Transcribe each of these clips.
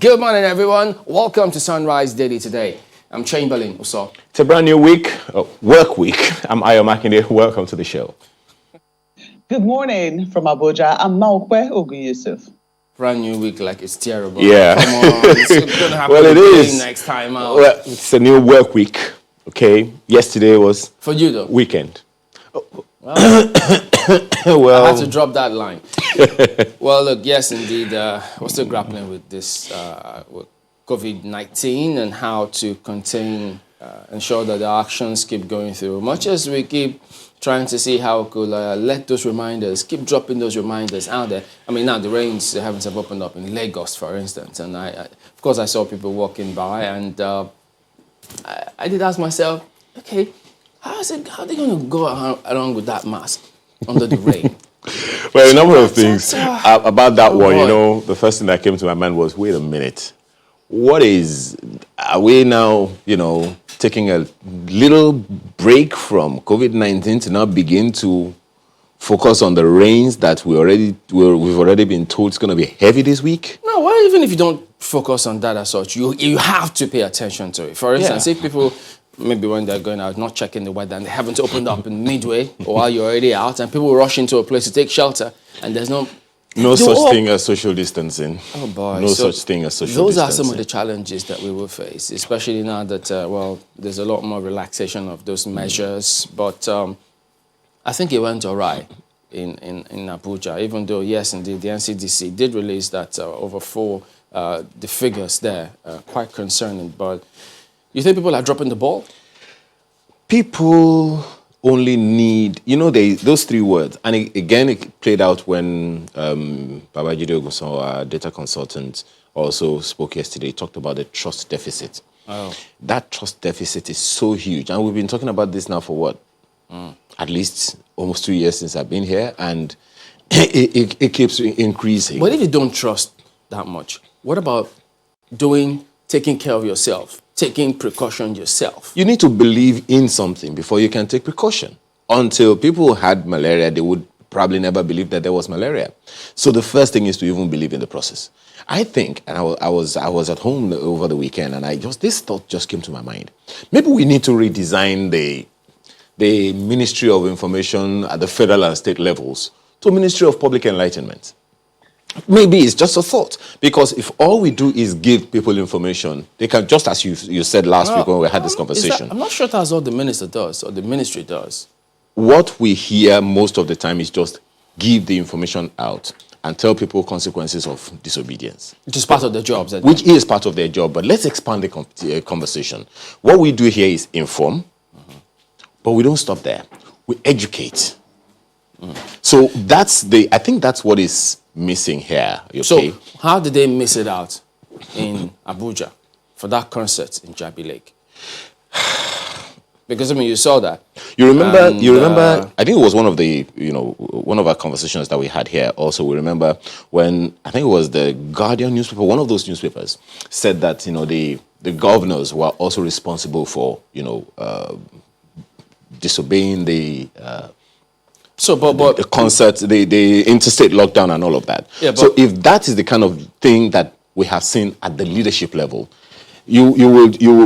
Good morning, everyone. Welcome to Sunrise Daily today. I'm Chamberlain. What's up? It's a brand new week, work week. I'm Ayo Makinde. Welcome to the show. Good morning from Abuja. I'm Maokwe Ogun Yusuf. Brand new week, like it's terrible. Yeah. Come on. It's going to happen Well, it is. Next time out. Well, it's a new work week, okay? Yesterday was... For you, though? Weekend. Well, I had to drop that line. Well, look, yes, indeed, we're still grappling with this with COVID-19 and how to contain, ensure that the actions keep going through. Much as we keep trying to see how we could let those reminders, keep dropping those reminders out there. I mean, now the rains, the heavens have opened up in Lagos, for instance, and of course, I saw people walking by, and I did ask myself, okay, how are they going to go along with that mask under the rain? Well, a number of things about that one, you know, the first thing that came to my mind was, wait a minute, are we now, you know, taking a little break from COVID-19 to now begin to focus on the rains that we've already been told it's going to be heavy this week? No, well, even if you don't focus on that as such, you have to pay attention to it. For instance, if people, maybe when they're going out, not checking the weather, and they haven't opened up in midway, or while you're already out, and people rush into a place to take shelter, and there's no such thing as social distancing. Oh boy! No such thing as social those distancing. Those are some of the challenges that we will face, especially now that there's a lot more relaxation of those measures. But I think it went all right in Abuja, even though yes, indeed, the NCDC did release that over the figures there quite concerning. But you think people are dropping the ball? People only need, you know, those three words. And again, it played out when Babajide Ogunsan, our data consultant, also spoke yesterday. He talked about the trust deficit. Oh. That trust deficit is so huge. And we've been talking about this now for what? At least almost 2 years since I've been here. And it keeps increasing. But if you don't trust that much, what about taking care of yourself? Taking precaution yourself. You need to believe in something before you can take precaution. Until people had malaria, they would probably never believe that there was malaria. So the first thing is to even believe in the process. I think, and I was at home over the weekend, and this thought just came to my mind. Maybe we need to redesign the Ministry of Information at the federal and state levels to Ministry of Public Enlightenment. Maybe it's just a thought, because if all we do is give people information, they can, just as you said last week when we had this conversation. I'm not sure that's what the minister does or the ministry does. What we hear most of the time is just give the information out and tell people consequences of disobedience. Which is part of their jobs. Which is part of their job, but let's expand the conversation. What we do here is inform, but we don't stop there. We educate. So I think that's what is missing here. Okay? So how did they miss it out in Abuja for that concert in Jabi Lake? Because I mean, you saw that. You remember. I think it was one of our conversations that we had here. Also, we remember when I think it was the Guardian newspaper, one of those newspapers, said that the governors were also responsible for disobeying the concert, the interstate lockdown and all of that. Yeah, so if that is the kind of thing that we have seen at the leadership level,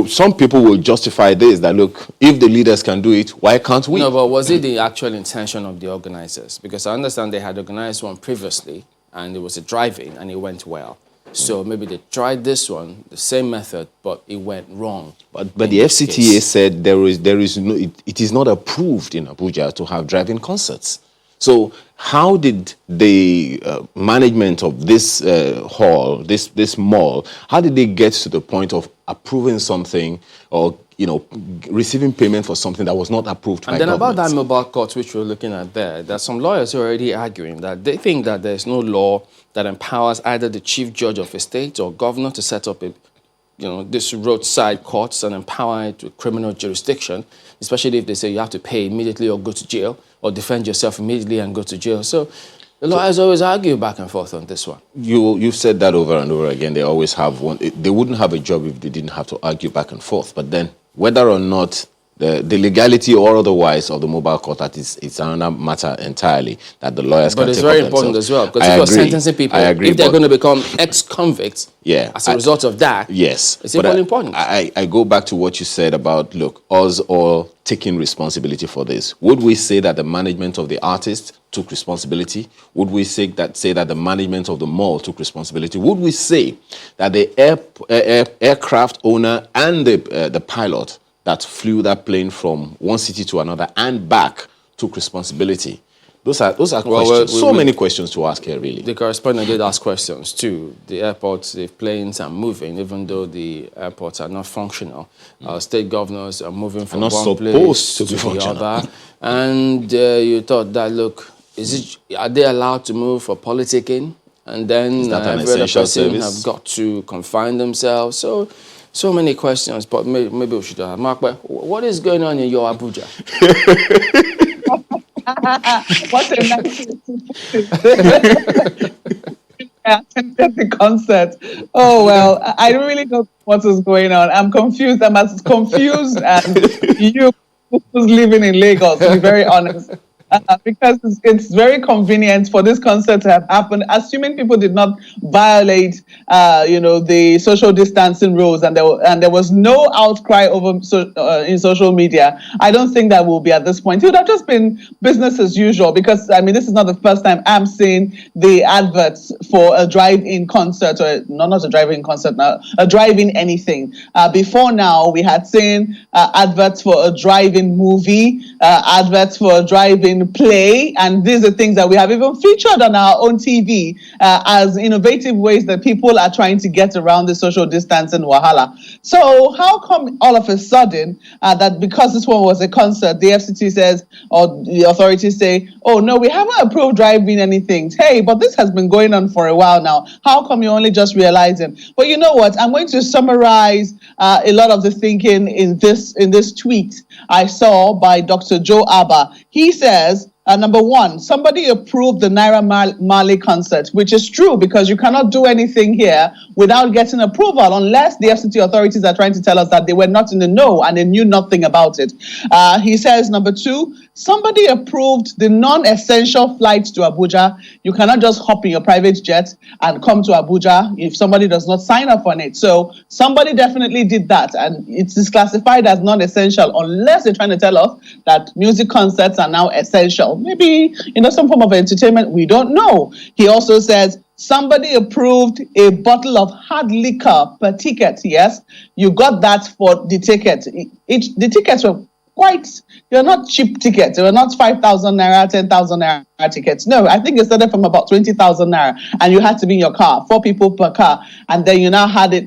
some people will justify this, that look, if the leaders can do it, why can't we? No, but was it the actual intention of the organizers? Because I understand they had organized one previously and it was a drive-in and it went well. So maybe they tried this one, the same method, but it went wrong. But the FCTA said it is not approved in Abuja to have drive-in concerts. So how did the management of this hall, this mall, how did they get to the point of approving something or receiving payment for something that was not approved by government? And then about that mobile court which we're looking at there's some lawyers who are already arguing that they think that there's no law that empowers either the chief judge of a state or governor to set up this roadside courts and empower it with criminal jurisdiction, especially if they say you have to pay immediately or go to jail or defend yourself immediately and go to jail. So the lawyers always argue back and forth on this one. You've said that over and over again. They always have one. They wouldn't have a job if they didn't have to argue back and forth. But then whether or not The legality or otherwise of the mobile court, that is, it's another matter entirely that the lawyers can take up themselves. But it's very important as well, because if you're sentencing people, if they're going to become ex-convicts as a result of that, it's important. I go back to what you said about, look, us all taking responsibility for this. Would we say that the management of the artist took responsibility? Would we say that the management of the mall took responsibility? Would we say that the aircraft owner and the pilot that flew that plane from one city to another and back took responsibility? Those are questions. So many questions to ask here, really. The correspondent did ask questions too. The airports, the planes are moving, even though the airports are not functional. State governors are moving from one place to the other. And you thought that, look, are they allowed to move for politicking? And then every other person have got to confine themselves. So many questions, but maybe we should have. Mark, what is going on in your Abuja? What a nice I attended the concert. Oh, well, I really don't know what is going on. I'm confused. I'm as confused as you who's living in Lagos, to be very honest. Because it's very convenient for this concert to have happened, assuming people did not violate, the social distancing rules, and there was no outcry over in social media. I don't think that will be at this point. It would have just been business as usual, because I mean, this is not the first time I'm seeing the adverts for a drive-in concert, or not a drive-in concert now, a drive-in anything. Before now, we had seen adverts for a drive-in movie, adverts for a drive-in play, and these are things that we have even featured on our own TV as innovative ways that people are trying to get around the social distancing wahala. So how come all of a sudden that because this one was a concert, the FCT says, or the authorities say, oh no, we haven't approved driving anything. Hey, but this has been going on for a while now. How come you're only just realizing? Well, you know what? I'm going to summarize a lot of the thinking in this tweet I saw by Dr. Joe Abba. He says, number one, somebody approved the Naira Marley concert, which is true, because you cannot do anything here without getting approval, unless the FCT authorities are trying to tell us that they were not in the know and they knew nothing about it. He says, number two, somebody approved the non-essential flights to Abuja. You cannot just hop in your private jet and come to Abuja if somebody does not sign up on it. So somebody definitely did that, and it's classified as non-essential, unless they're trying to tell us that music concerts are now essential. Maybe, some form of entertainment, we don't know. He also says, somebody approved a bottle of hard liquor per ticket. Yes, you got that for the ticket. The tickets were they're not cheap tickets. They were not 5,000 naira, 10,000 naira tickets. No, I think it started from about 20,000 naira, and you had to be in your car, 4 people per car, and then you now had it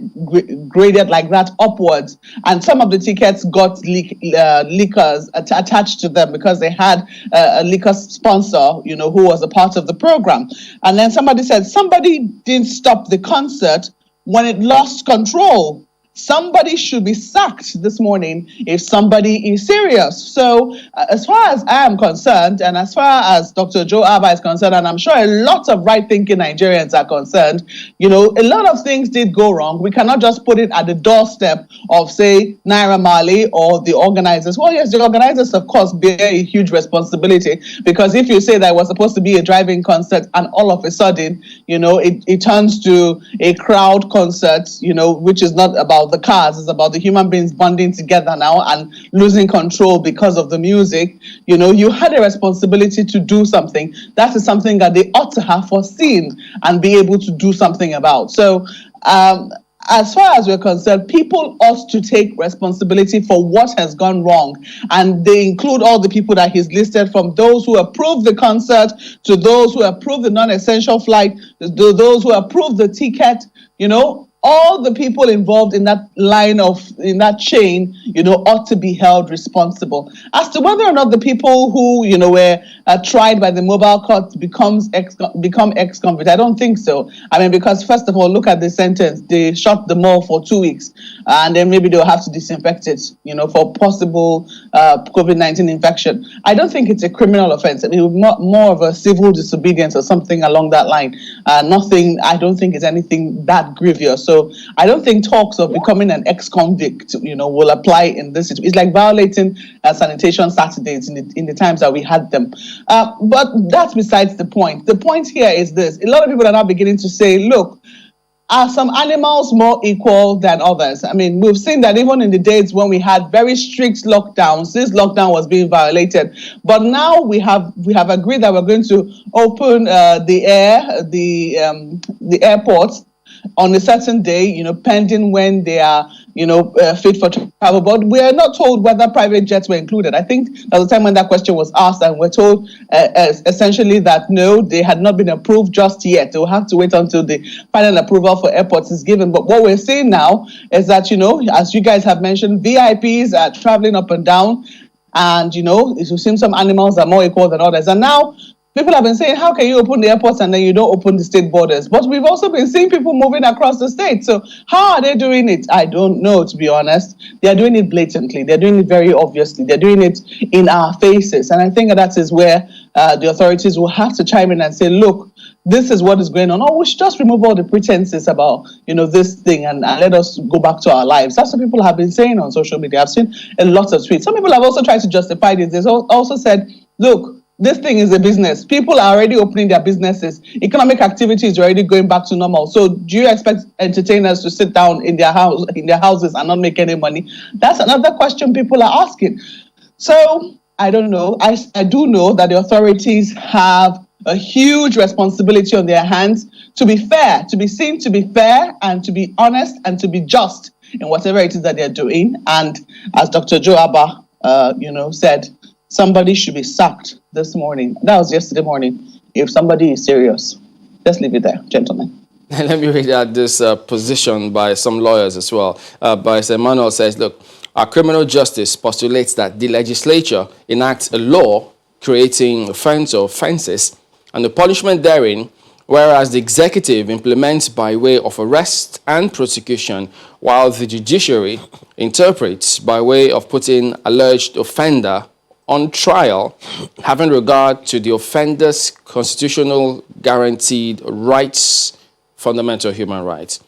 graded like that upwards. And some of the tickets got liquors attached to them because they had a liquor sponsor, who was a part of the program. And then somebody said somebody didn't stop the concert when it lost control. Somebody should be sacked this morning if somebody is serious. So as far as I am concerned, and as far as Dr. Joe Abba is concerned, and I'm sure a lot of right-thinking Nigerians are concerned, a lot of things did go wrong. We cannot just put it at the doorstep of, say, Naira Marley or the organizers. Well, yes, the organizers, of course, bear a huge responsibility, because if you say that it was supposed to be a driving concert and all of a sudden, it turns to a crowd concert, which is not about the cars, it's about the human beings bonding together now and losing control because of the music. You had a responsibility to do something. That is something that they ought to have foreseen and be able to do something about. So as far as we're concerned, people ought to take responsibility for what has gone wrong. And they include all the people that he's listed, from those who approved the concert to those who approved the non-essential flight, to those who approved the ticket, all the people involved in that in that chain, ought to be held responsible. As to whether or not the people who, were tried by the mobile court become ex-convict, I don't think so. I mean, because first of all, look at the sentence. They shut the mall for 2 weeks, and then maybe they'll have to disinfect it, for possible COVID-19 infection. I don't think it's a criminal offense. I mean, more of a civil disobedience or something along that line. I don't think it's anything that grievous. So So I don't think talks of becoming an ex-convict, will apply in this situation. It's like violating sanitation Saturdays in the times that we had them. But that's besides the point. The point here is this. A lot of people are now beginning to say, look, are some animals more equal than others? I mean, we've seen that even in the days when we had very strict lockdowns, this lockdown was being violated. But now we have agreed that we're going to open the airports on a certain day, pending when they are, fit for travel. But we are not told whether private jets were included. I think there was a time when that question was asked, and we're told essentially that no, they had not been approved just yet. They will have to wait until the final approval for airports is given. But what we're seeing now is that, as you guys have mentioned, VIPs are traveling up and down, and, it will seem some animals are more equal than others. And now people have been saying, how can you open the airports and then you don't open the state borders? But we've also been seeing people moving across the state. So how are they doing it? I don't know, to be honest. They're doing it blatantly. They're doing it very obviously. They're doing it in our faces. And I think that is where the authorities will have to chime in and say, look, this is what is going on. Or we should just remove all the pretenses about, this thing and let us go back to our lives. That's what people have been saying on social media. I've seen a lot of tweets. Some people have also tried to justify this. They also said, look, this thing is a business. People are already opening their businesses. Economic activity is already going back to normal. So do you expect entertainers to sit down in their houses and not make any money? That's another question people are asking. So I don't know. I do know that the authorities have a huge responsibility on their hands to be fair, to be seen to be fair, and to be honest and to be just in whatever it is that they're doing. And as Dr. Joe Abba, said, somebody should be sacked this morning. That was yesterday morning. If somebody is serious, just leave it there, gentlemen. Let me read out this position by some lawyers as well. By Emmanuel says, look, our criminal justice postulates that the legislature enacts a law creating offense or offenses and the punishment therein, whereas the executive implements by way of arrest and prosecution, while the judiciary interprets by way of putting alleged offender on trial, having regard to the offender's constitutional guaranteed rights, fundamental human rights.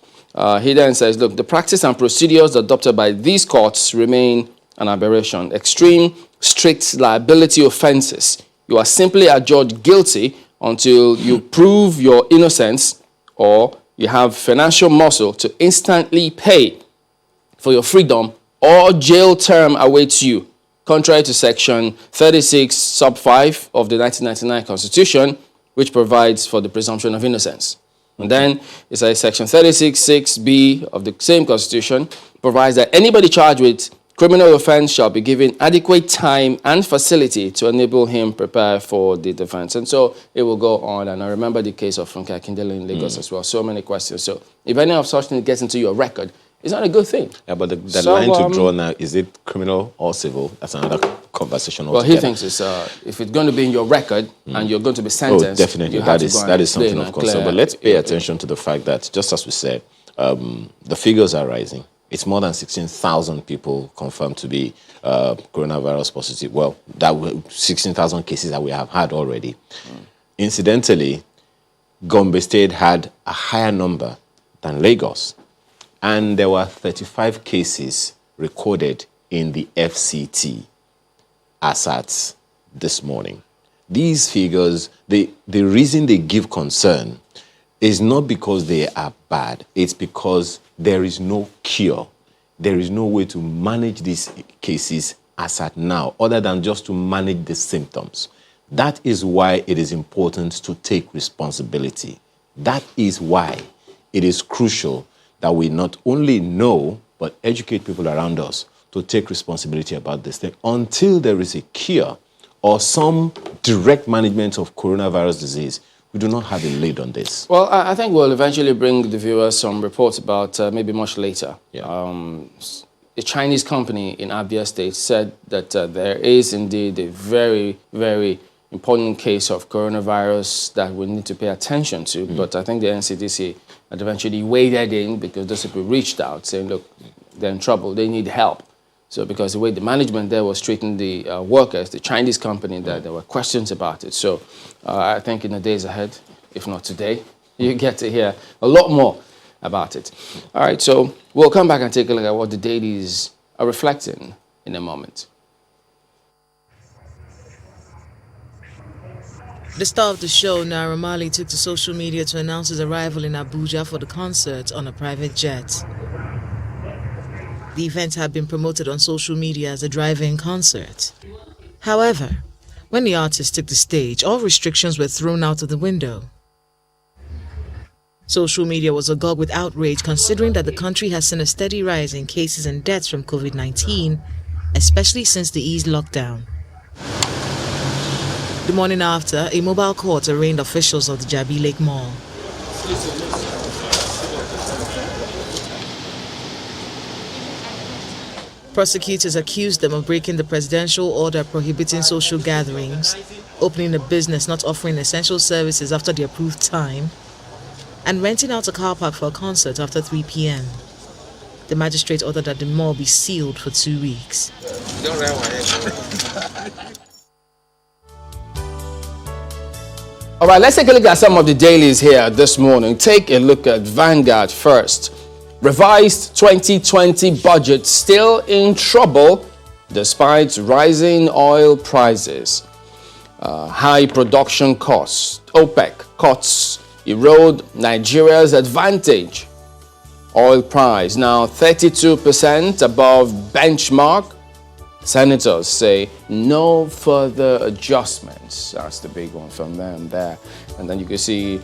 He then says, look, the practice and procedures adopted by these courts remain an aberration. Extreme, strict liability offenses. You are simply adjudged guilty until you prove your innocence or you have financial muscle to instantly pay for your freedom or jail term awaits you, contrary to Section 36, sub 5 of the 1999 Constitution, which provides for the presumption of innocence. And then it says Section 36, 6b of the same Constitution provides that anybody charged with criminal offense shall be given adequate time and facility to enable him prepare for the defense. And so it will go on. And I remember the case of Funke Akindele in Lagos as well. So many questions. So if any of such things gets into your record, it's not a good thing. Yeah, but the line to draw now, is it criminal or civil? That's another conversation altogether. Well, he thinks it's, if it's going to be in your record and you're going to be sentenced, definitely. That is something of concern. But let's pay attention to the fact that, just as we said, the figures are rising. It's more than 16,000 people confirmed to be coronavirus positive. Well, that 16,000 cases that we have had already. Incidentally, Gombe State had a higher number than Lagos. And there were 35 cases recorded in the FCT as at this morning. These figures, the reason they give concern is not because they are bad. It's because there is no cure. There is no way to manage these cases as at now, other than just to manage the symptoms. That is why it is important to take responsibility. That is why it is crucial that we not only know, but educate people around us to take responsibility about this thing until there is a cure or some direct management of coronavirus disease. We do not have a lead on this. Well, I think we'll eventually bring the viewers some reports about maybe much later. Yeah. A Chinese company in Abia State said that there is indeed a very, very important case of coronavirus that we need to pay attention to. But I think the NCDC had eventually waded in because those people reached out saying, look, they're in trouble, they need help. So because the way the management there was treating the workers, the Chinese company, there were questions about it. So I think in the days ahead, if not today, you get to hear a lot more about it. All right, so we'll come back and take a look at what the dailies are reflecting in a moment. The star of the show, Naira Marley, took to social media to announce his arrival in Abuja for the concert on a private jet. The event had been promoted on social media as a drive-in concert. However, when the artist took the stage, all restrictions were thrown out of the window. Social media was agog with outrage considering that the country has seen a steady rise in cases and deaths from COVID-19, especially since the eased lockdown. The morning after, a mobile court arraigned officials of the Jabi Lake Mall. Prosecutors accused them of breaking the presidential order prohibiting social gatherings, opening a business not offering essential services after the approved time, and renting out a car park for a concert after 3 p.m. The magistrate ordered that the mall be sealed for 2 weeks. All right, let's take a look at some of the dailies here this morning. Take a look at Vanguard first. Revised 2020 budget still in trouble despite rising oil prices. High production costs. OPEC cuts erode Nigeria's advantage. Oil price now 32% above benchmark. Senators say no further adjustments. That's the big one from them there. And then you can see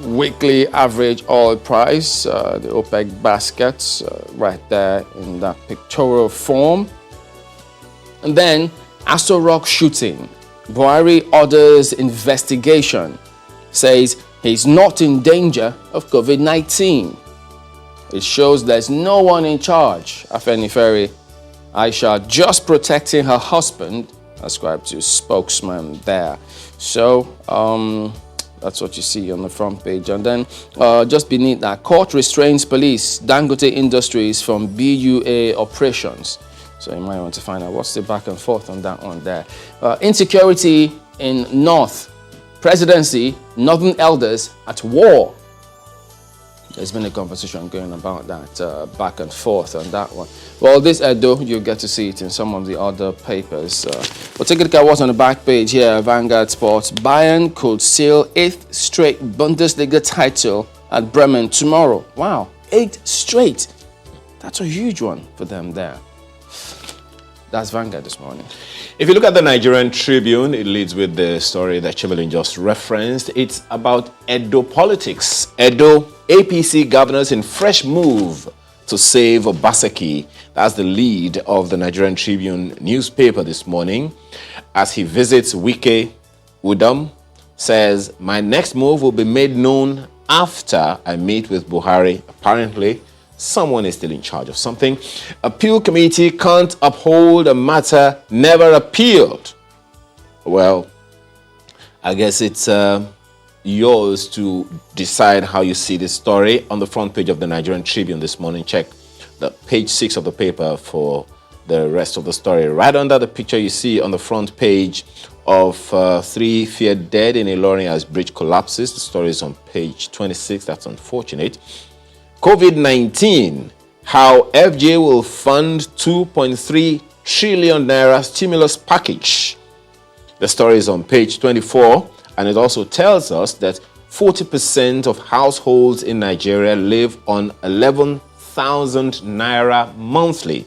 weekly average oil price, the OPEC baskets right there in that pictorial form. And then Aso Rock shooting. Buhari orders investigation. Says he's not in danger of COVID-19. It shows there's no one in charge. Afenifere Aisha just protecting her husband, ascribed to spokesman there. So that's what you see on the front page. And then just beneath that, court restrains police, Dangote Industries from BUA operations. So you might want to find out what's the back and forth on that one there. Insecurity in North. Presidency, Northern elders at war. There's been a conversation going about that back and forth on that one. Well, this Edo, you'll get to see it in some of the other papers. We'll take a look at what's on the back page here. Vanguard Sports. Bayern could seal 8th straight Bundesliga title at Bremen tomorrow. Wow, 8 straight. That's a huge one for them there. That's Vanguard this morning. If you look at the Nigerian Tribune, it leads with the story that Chimelin just referenced. It's about Edo politics. Edo APC governors in fresh move to save Obaseki. That's the lead of the Nigerian Tribune newspaper this morning. As he visits Wike Udom, says, my next move will be made known after I meet with Buhari. Apparently, someone is still in charge of something. Appeal committee can't uphold a matter never appealed. Well, I guess it's yours to decide how you see this story. On the front page of the Nigerian Tribune this morning, check the page 6 of the paper for the rest of the story. Right under the picture you see on the front page of 3 feared dead in Ilorin as bridge collapses. The story is on page 26. That's unfortunate. COVID-19, how FJ will fund 2.3 trillion naira stimulus package. The story is on page 24, and it also tells us that 40% of households in Nigeria live on 11,000 naira monthly.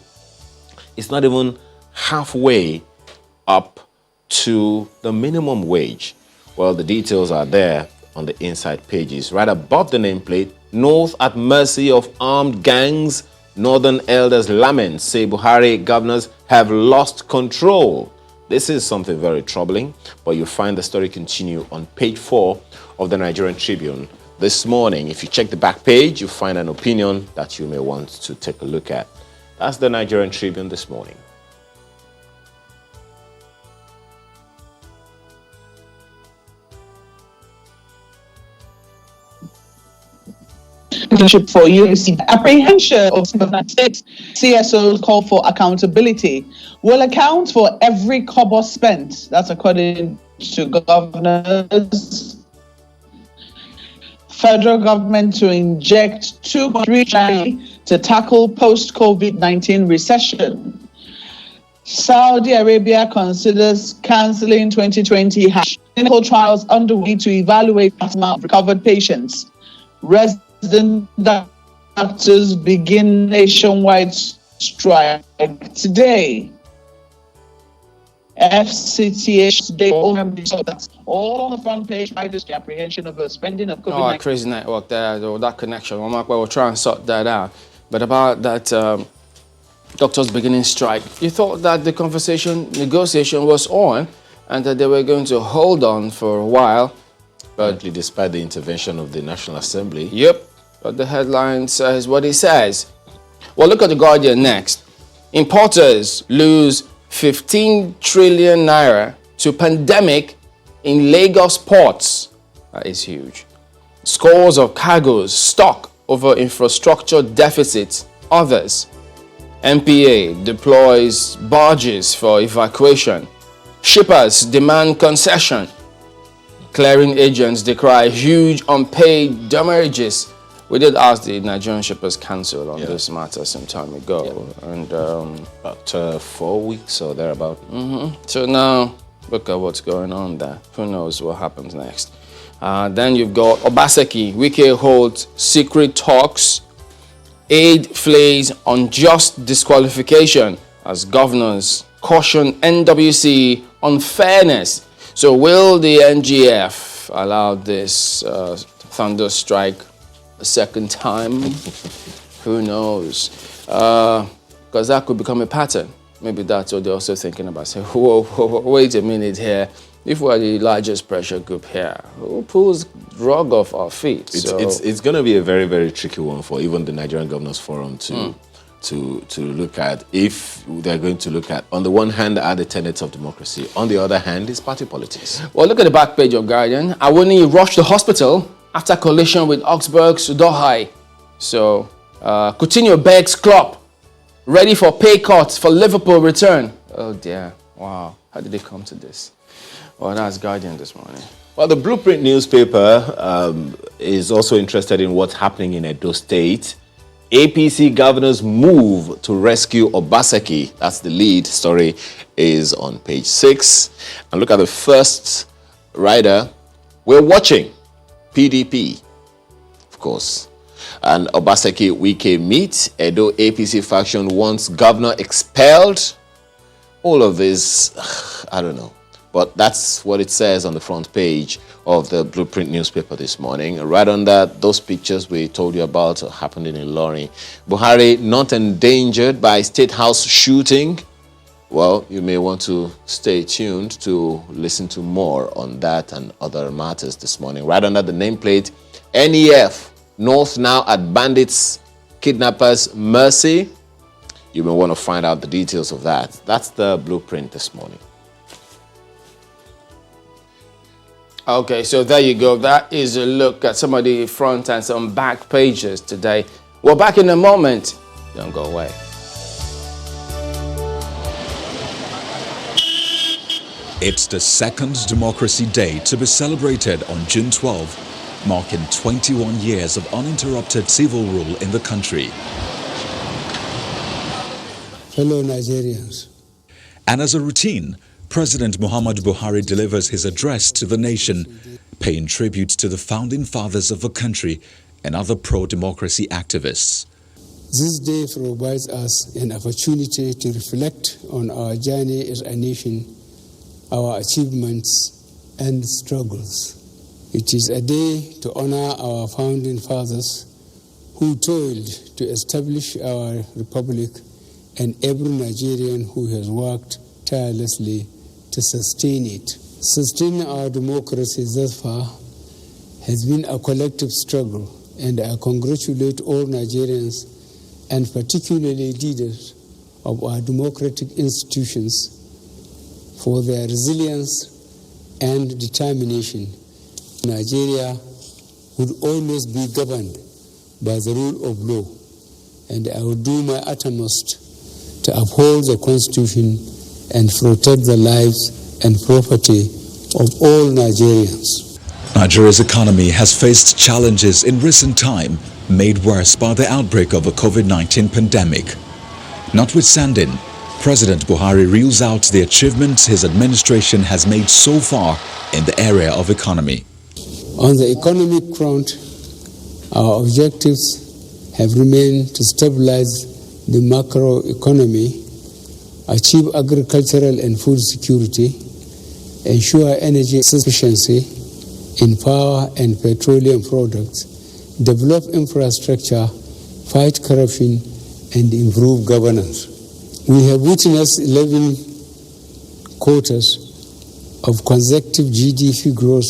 It's not even halfway up to the minimum wage. Well, the details are there on the inside pages. Right above the nameplate, North at mercy of armed gangs, Northern elders lament, say Buhari governors have lost control. This is something very troubling, but you'll find the story continue on page 4 of the Nigerian Tribune this morning. If you check the back page, you'll find an opinion that you may want to take a look at. That's the Nigerian Tribune this morning. Leadership for UAC. Apprehension of state CSOs call for accountability will account for every kobo spent. That's according to governors. federal government to inject $2.3 trillion to tackle post-COVID-19 recession. Saudi Arabia considers cancelling 2020 clinical trials underway to evaluate plasma of recovered patients. Resident doctors begin nationwide strike today. FCTH today all on the front page hides the apprehension of a spending of COVID-19. Oh, crazy network there, though, that connection. We'll try and sort that out. But about that doctors beginning strike, you thought that the negotiation was on and that they were going to hold on for a while. But despite the intervention of the National Assembly. Yep, but the headline says what it says. Well, look at the Guardian next. Importers lose 15 trillion naira to pandemic in Lagos ports. That is huge. Scores of cargoes stuck over infrastructure deficits. Others. MPA deploys barges for evacuation. Shippers demand concession. Clearing agents decry huge unpaid demurrages. We did ask the Nigerian Shippers Council on this matter some time ago, and about 4 weeks or thereabout. So now, look at what's going on there. Who knows what happens next? Then you've got Obaseki. Wike holds secret talks. Aid flays unjust disqualification as governors caution NWC on fairness. So will the NGF allow this thunder strike a second time? Who knows? Because that could become a pattern. Maybe that's what they're also thinking about. Say, whoa, wait a minute here. If we're the largest pressure group here, who pulls rug off our feet? It's going to be a very, very tricky one for even the Nigerian Governors Forum to look at. If they're going to look at, on the one hand, are the tenets of democracy. On the other hand, is party politics. Well, look at the back page of Guardian. Awoni rushed to hospital after collision with Augsburg's Sudohai. So, Coutinho begs Klopp, ready for pay cuts for Liverpool return. Oh dear, wow, how did they come to this? Well, that's Guardian this morning. Well, the Blueprint newspaper is also interested in what's happening in Edo State. APC governors move to rescue Obaseki. That's the lead story, is on page 6. And look at the first rider. We're watching PDP, of course. And Obaseki Wike meet. Edo APC faction wants governor expelled. All of this, I don't know. But that's what it says on the front page of the Blueprint newspaper this morning. Right under those pictures we told you about happened in Ilorin. Buhari not endangered by State House shooting. Well, you may want to stay tuned to listen to more on that and other matters this morning. Right under the nameplate, NEF, North now at bandits, kidnappers, mercy. You may want to find out the details of that. That's the Blueprint this morning. Okay, so there you go. That is a look at some of the front and some back pages today. We're back in a moment. Don't go away. It's the second Democracy Day to be celebrated on June 12, marking 21 years of uninterrupted civil rule in the country. Fellow Nigerians. And as a routine, President Muhammadu Buhari delivers his address to the nation, paying tribute to the founding fathers of the country and other pro-democracy activists. This day provides us an opportunity to reflect on our journey as a nation, our achievements and struggles. It is a day to honor our founding fathers who toiled to establish our republic and every Nigerian who has worked tirelessly to sustain it. Sustaining our democracy thus far has been a collective struggle, and I congratulate all Nigerians and particularly leaders of our democratic institutions for their resilience and determination. Nigeria would always be governed by the rule of law, and I will do my utmost to uphold the Constitution and protect the lives and property of all Nigerians. Nigeria's economy has faced challenges in recent time, made worse by the outbreak of a COVID-19 pandemic. Notwithstanding, President Buhari reels out the achievements his administration has made so far in the area of economy. On the economic front, our objectives have remained to stabilize the macroeconomy, achieve agricultural and food security, ensure energy sufficiency in power and petroleum products, develop infrastructure, fight corruption, and improve governance. We have witnessed 11 quarters of consecutive GDP growth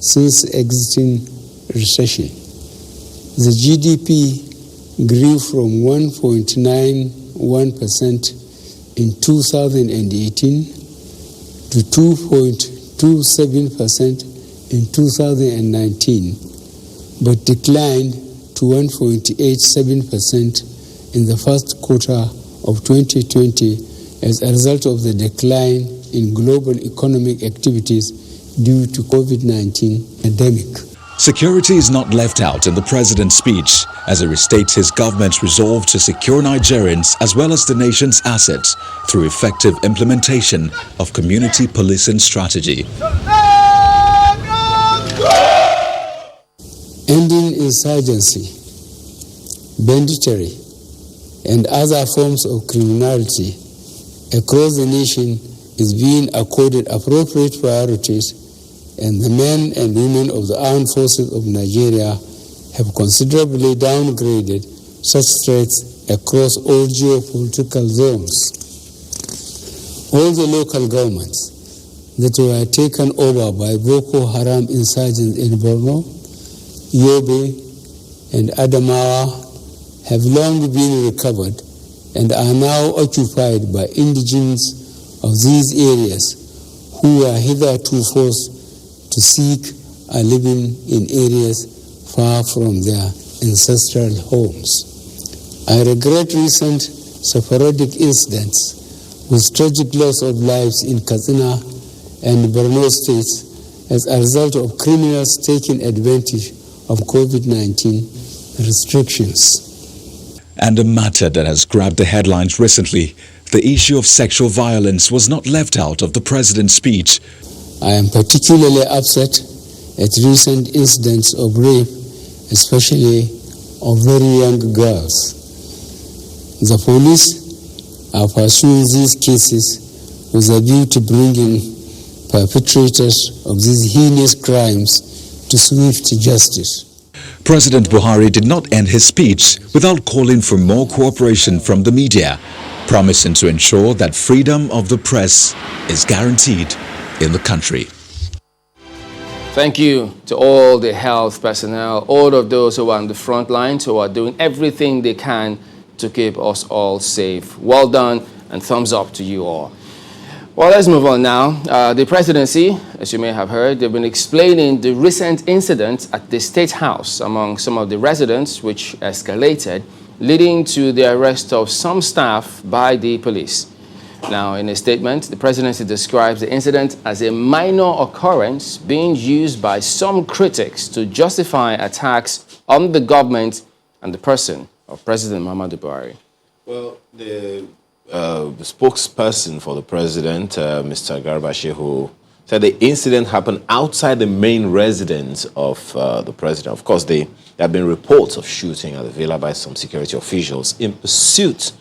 since exiting recession. The GDP grew from 1.91% in 2018 to 2.27% in 2019, but declined to 1.87% in the first quarter of 2020 as a result of the decline in global economic activities due to COVID-19 pandemic. Security is not left out in the president's speech as he restates his government's resolve to secure Nigerians as well as the nation's assets through effective implementation of community policing strategy. Ending insurgency, banditry, and other forms of criminality across the nation is being accorded appropriate priorities, and the men and women of the armed forces of Nigeria have considerably downgraded such threats across all geopolitical zones. All the local governments that were taken over by Boko Haram insurgents in Borno, Yobe, and Adamawa have long been recovered and are now occupied by indigenes of these areas who were hitherto forced to seek a living in areas far from their ancestral homes. I regret recent sporadic incidents with tragic loss of lives in Katsina and Borno states as a result of criminals taking advantage of COVID-19 restrictions. And a matter that has grabbed the headlines recently, the issue of sexual violence was not left out of the president's speech. I am particularly upset at recent incidents of rape, especially of very young girls. The police are pursuing these cases with a view to bringing perpetrators of these heinous crimes to swift justice. President Buhari did not end his speech without calling for more cooperation from the media, promising to ensure that freedom of the press is guaranteed in the country. Thank you to all the health personnel, all of those who are on the front lines, who are doing everything they can to keep us all safe. Well done, and thumbs up to you all. Well, let's move on now. The presidency, as you may have heard, they've been explaining the recent incident at the State House among some of the residents, which escalated, leading to the arrest of some staff by the police. Now, in a statement, the presidency describes the incident as a minor occurrence being used by some critics to justify attacks on the government and the person of President Muhammadu Buhari. Well, the spokesperson for the president, Mr. Garba Shehu, said the incident happened outside the main residence of the president. Of course, there have been reports of shooting at the villa by some security officials in pursuit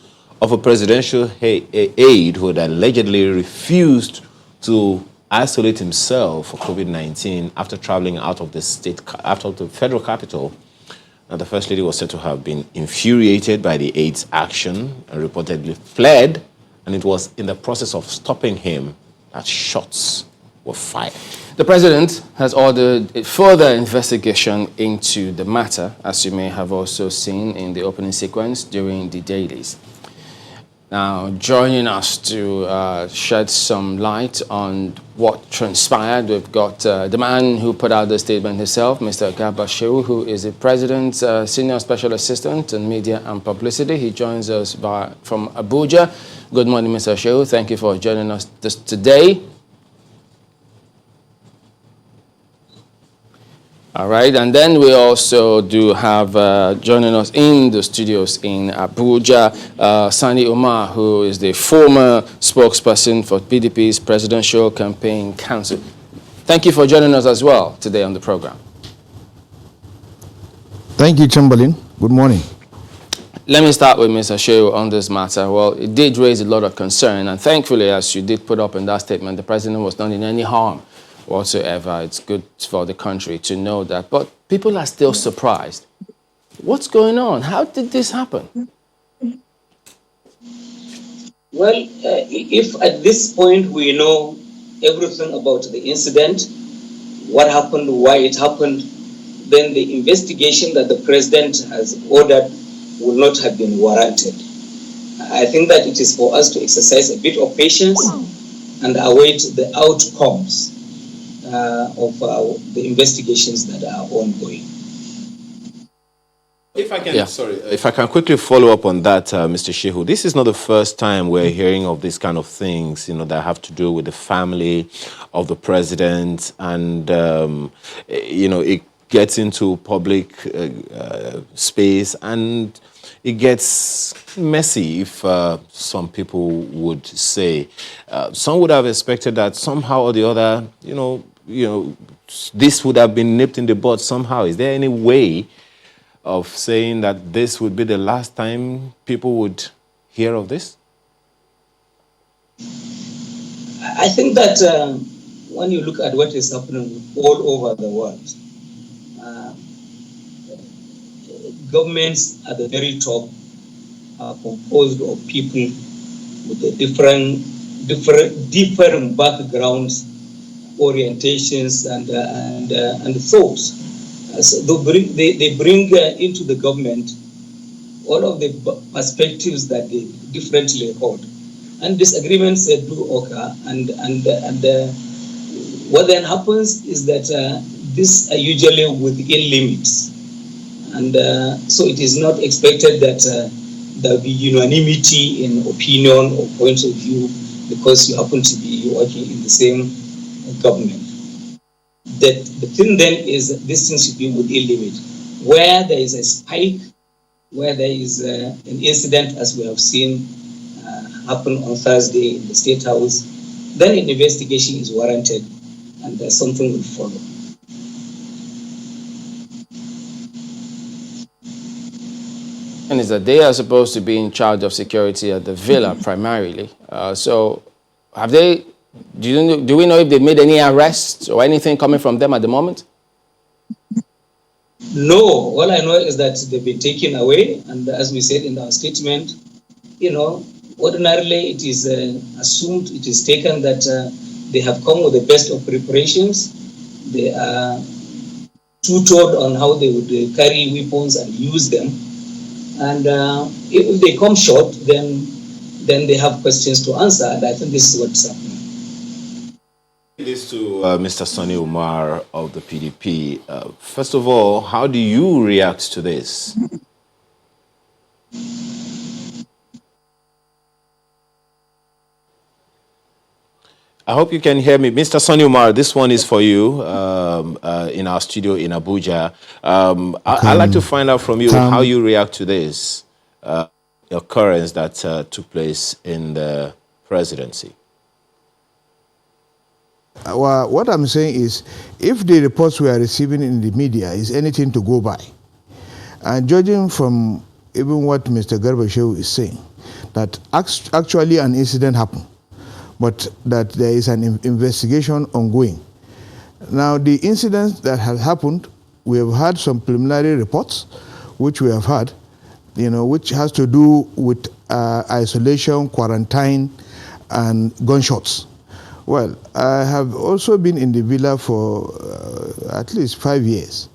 of a presidential aide who had allegedly refused to isolate himself for COVID-19 after traveling out of the federal capital. Now, the First Lady was said to have been infuriated by the aide's action and reportedly fled, and it was in the process of stopping him that shots were fired. The president has ordered a further investigation into the matter, as you may have also seen in the opening sequence during the dailies. Now, joining us to shed some light on what transpired, we've got the man who put out the statement himself, Mr. Garba Shehu, who is the President's Senior Special Assistant on Media and Publicity. He joins us from Abuja. Good morning, Mr. Shehu. Thank you for joining us today. All right, and then we also do have joining us in the studios in Abuja, Sani Umar, who is the former spokesperson for PDP's Presidential Campaign Council. Thank you for joining us as well today on the program. Thank you, Chamberlain. Good morning. Let me start with Mr. Shehu on this matter. Well, it did raise a lot of concern, and thankfully, as you did put up in that statement, the president was not in any harm whatsoever. It's good for the country to know that. But people are still surprised. What's going on? How did this happen? Well, if at this point we know everything about the incident, what happened, why it happened, then the investigation that the president has ordered will not have been warranted. I think that it is for us to exercise a bit of patience and await the outcomes of the investigations that are ongoing. If I can, if I can quickly follow up on that, Mr. Shehu, this is not the first time we're hearing of these kind of things, that have to do with the family of the president, and it gets into public space and it gets messy, if some people would say. Some would have expected that somehow or the other, this would have been nipped in the bud somehow. Is there any way of saying that this would be the last time people would hear of this? I think that when you look at what is happening all over the world, governments at the very top are composed of people with a different backgrounds, orientations, and thoughts. So they bring into the government all of the perspectives that they differently hold, and disagreements do occur. And what then happens is that these are usually within limits, and so it is not expected that there will be unanimity in opinion or points of view because you happen to be working in the same government. That the thing then is this thing should be within limit. Where there is a spike, where there is an incident, as we have seen happen on Thursday in the State House, then an investigation is warranted and something will follow. And is that they are supposed to be in charge of security at the villa primarily. So have they, do we know if they've made any arrests or anything coming from them at the moment? No, all I know is that they've been taken away. And as we said in our statement, ordinarily it is assumed, it is taken that they have come with the best of preparations. They are tutored on how they would carry weapons and use them. And if they come short, then they have questions to answer. And I think this is what's happening. This to Mr. Sani Umar of the PDP. First of all, how do you react to this? I hope you can hear me. Mr. Sani Umar, this one is for you in our studio in Abuja. I'd like to find out from you how you react to this occurrence that took place in the presidency. What I'm saying is, if the reports we are receiving in the media is anything to go by, and judging from even what Mr. Garba is saying, that actually an incident happened, but that there is an investigation ongoing. Now, the incident that has happened, we have had some preliminary reports, which we have had, which has to do with isolation, quarantine, and gunshots. Well, I have also been in the villa for at least 5 years,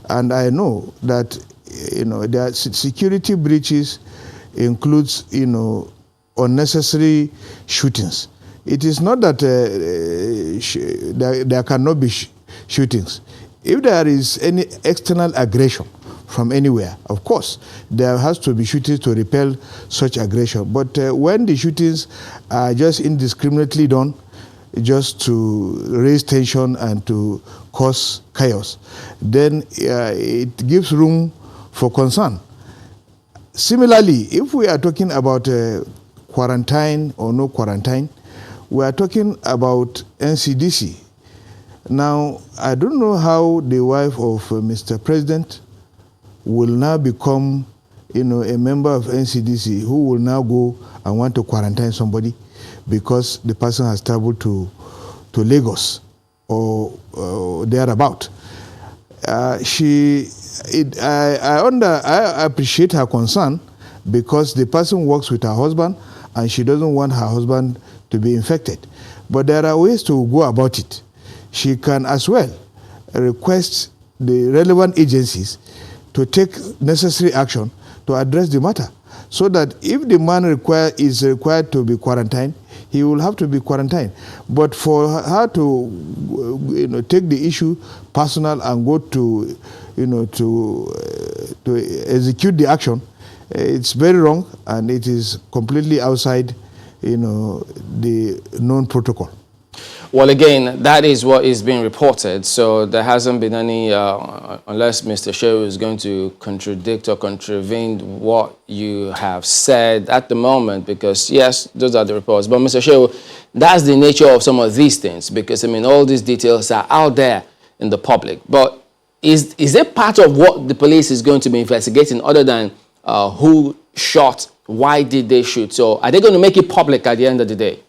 and I know that their security breaches includes unnecessary shootings. It is not that there cannot be shootings. If there is any external aggression from anywhere, of course, there has to be shootings to repel such aggression. But when the shootings are just indiscriminately done, just to raise tension and to cause chaos, then it gives room for concern. Similarly, if we are talking about quarantine or no quarantine, we are talking about NCDC. Now, I don't know how the wife of Mr. President will now become, a member of NCDC who will now go and want to quarantine somebody because the person has traveled to Lagos or thereabout. I appreciate her concern because the person works with her husband and she doesn't want her husband to be infected. But there are ways to go about it. She can as well request the relevant agencies to take necessary action to address the matter, so that if the man is required to be quarantined, he will have to be quarantined. But for her to take the issue personal and go to execute the action, it's very wrong, and it is completely outside the known protocol. Well, again, that is what is being reported. So there hasn't been any, unless Mr. Shehu is going to contradict or contravene what you have said at the moment, because yes, those are the reports. But Mr. Shehu, that's the nature of some of these things, because I mean, all these details are out there in the public. But is it part of what the police is going to be investigating, other than who shot, why did they shoot? So are they going to make it public at the end of the day?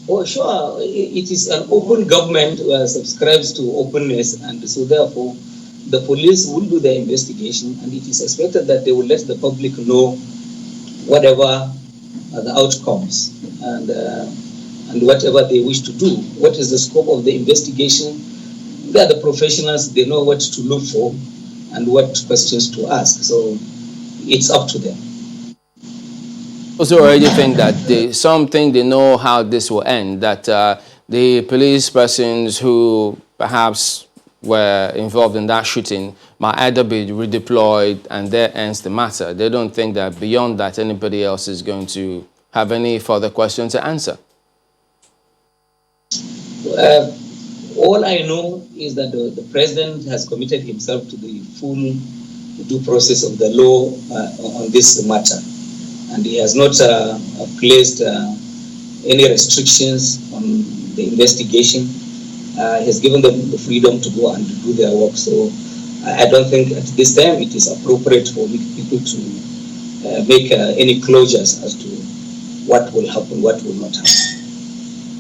Oh, sure. It is an open government that subscribes to openness, and so therefore the police will do their investigation, and it is expected that they will let the public know whatever the outcomes and whatever they wish to do. What is the scope of the investigation? They are the professionals, they know what to look for and what questions to ask. So it's up to them. Also already think that something they know how this will end, that the police persons who perhaps were involved in that shooting might either be redeployed, and there ends the matter. They don't think that beyond that anybody else is going to have any further questions to answer. All I know is that the president has committed himself to the full due process of the law on this matter. And he has not placed any restrictions on the investigation. He has given them the freedom to go and do their work. So I don't think at this time it is appropriate for people to make any closures as to what will happen, what will not happen.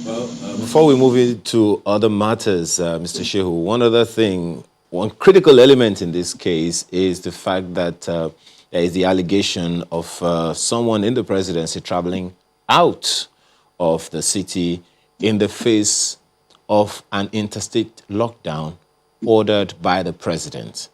Well, before we move into other matters, Mr. Shehu, one critical element in this case is the fact that there is the allegation of someone in the presidency traveling out of the city in the face of an interstate lockdown ordered by the president.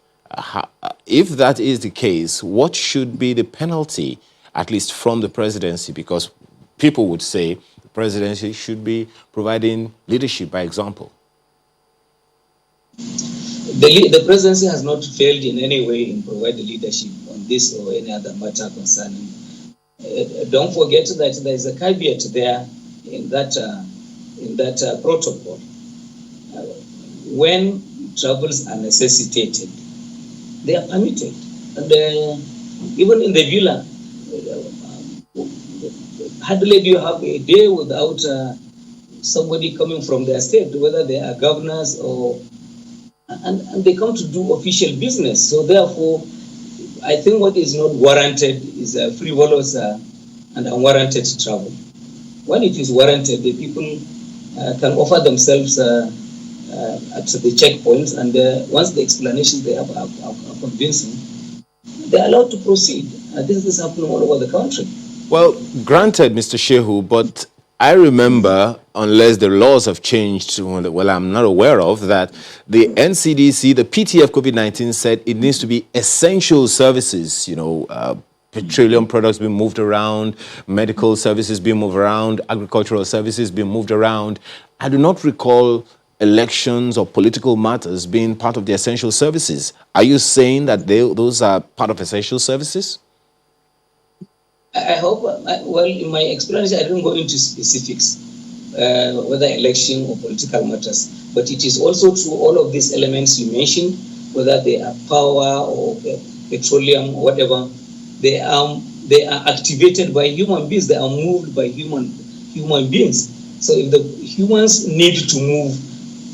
If that is the case, what should be the penalty, at least from the presidency? Because people would say the presidency should be providing leadership by example. The presidency has not failed in any way in providing leadership on this or any other matter concerning. Don't forget that there is a caveat there in that protocol. When travels are necessitated, they are permitted. And even in the villa, hardly do you have a day without somebody coming from their state, whether they are governors or. And they come to do official business. So therefore, I think what is not warranted is frivolous and unwarranted travel. When it is warranted, the people can offer themselves at the checkpoints, and once the explanations they have are convincing, they are allowed to proceed. And this is happening all over the country. Well, granted, Mr. Shehu, but I remember, unless the laws have changed, well, I'm not aware of, that the NCDC, the PTF COVID-19 said it needs to be essential services, petroleum products being moved around, medical services being moved around, agricultural services being moved around. I do not recall elections or political matters being part of the essential services. Are you saying that those are part of essential services? I hope, well, in my explanation, I didn't go into specifics. whether election or political matters. But it is also true, all of these elements you mentioned, whether they are power or petroleum or whatever, they are activated by human beings. They are moved by human beings. So if the humans need to move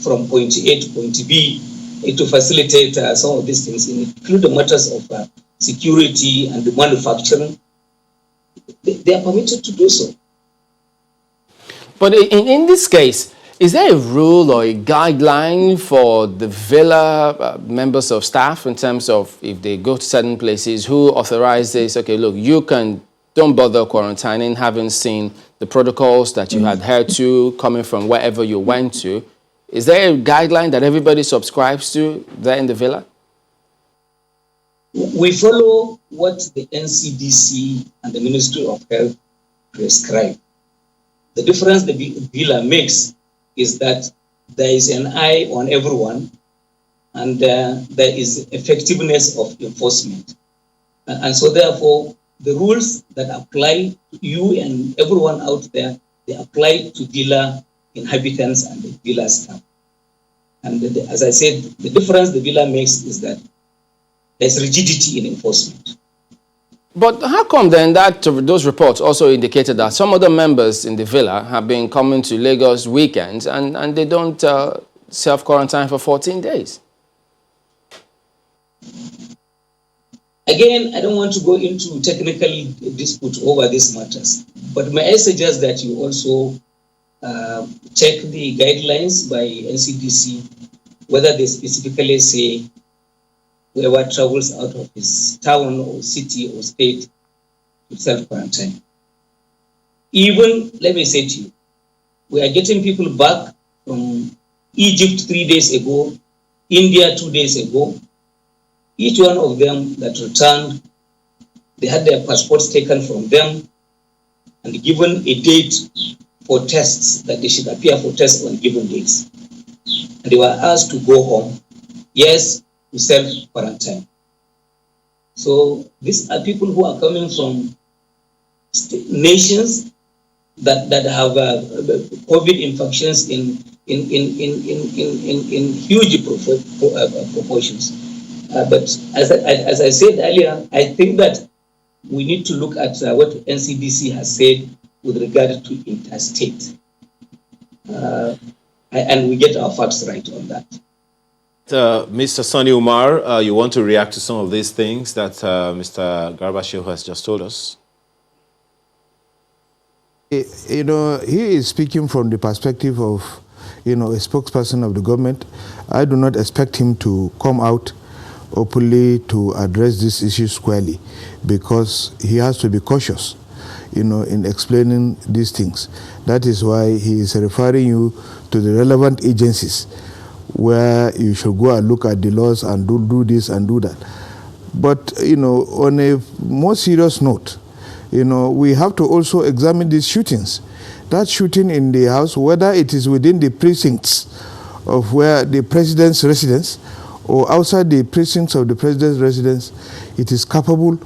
from point A to point B to facilitate some of these things, include the matters of security and the manufacturing, they are permitted to do so. But in this case, is there a rule or a guideline for the villa members of staff in terms of if they go to certain places, who authorizes, okay, look, don't bother quarantining, having seen the protocols that you adhered to coming from wherever you went to? Is there a guideline that everybody subscribes to there in the villa? We follow what the NCDC and the Ministry of Health prescribe. The difference the villa makes is that there is an eye on everyone, and there is effectiveness of enforcement. And so therefore, the rules that apply to you and everyone out there, they apply to villa inhabitants and the villa staff. And as I said, the difference the villa makes is that there's rigidity in enforcement. But how come then that those reports also indicated that some of the members in the villa have been coming to Lagos weekends and they don't self-quarantine for 14 days? Again, I don't want to go into technical dispute over these matters, but may I suggest that you also check the guidelines by NCDC, whether they specifically say whoever travels out of his town or city or state to self-quarantine. Even, let me say to you, we are getting people back from Egypt 3 days ago, India 2 days ago. Each one of them that returned, they had their passports taken from them and given a date for tests, that they should appear for tests on given dates. And they were asked to go home. Yes, to self-quarantine. So these are people who are coming from nations that have COVID infections in huge proportions. But as I said earlier, I think that we need to look at what NCDC has said with regard to interstate, and we get our facts right on that. Mr. Sonny Umar, you want to react to some of these things that Mr. Garbashew has just told us? You know, he is speaking from the perspective of, a spokesperson of the government. I do not expect him to come out openly to address this issue squarely, because he has to be cautious, in explaining these things. That is why he is referring you to the relevant agencies where you should go and look at the laws and do this and do that. But, on a more serious note, we have to also examine these shootings. That shooting in the house, whether it is within the precincts of where the president's residence or outside the precincts of the president's residence, it is capable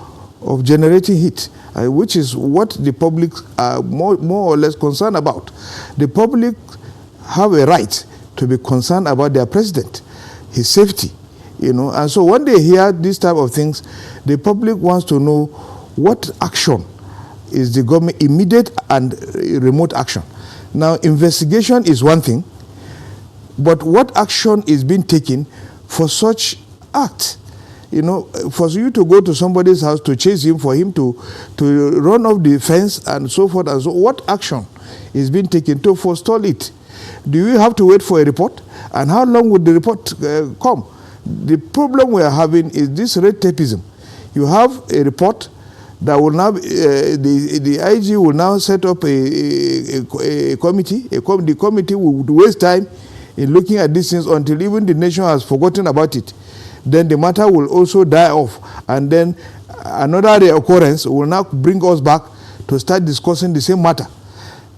of generating heat, which is what the public are more or less concerned about. The public have a right to be concerned about their president, his safety, And so when they hear these type of things, the public wants to know what action is the government, immediate and remote action. Now, investigation is one thing, but what action is being taken for such act? For you to go to somebody's house to chase him, for him to run off the fence and so forth and so, what action is being taken to forestall it? Do you have to wait for a report? And how long would the report come? The problem we are having is this red tapeism. You have a report that will now, the IG will now set up a committee. The committee will waste time in looking at these things until even the nation has forgotten about it. Then the matter will also die off. And then another reoccurrence will now bring us back to start discussing the same matter.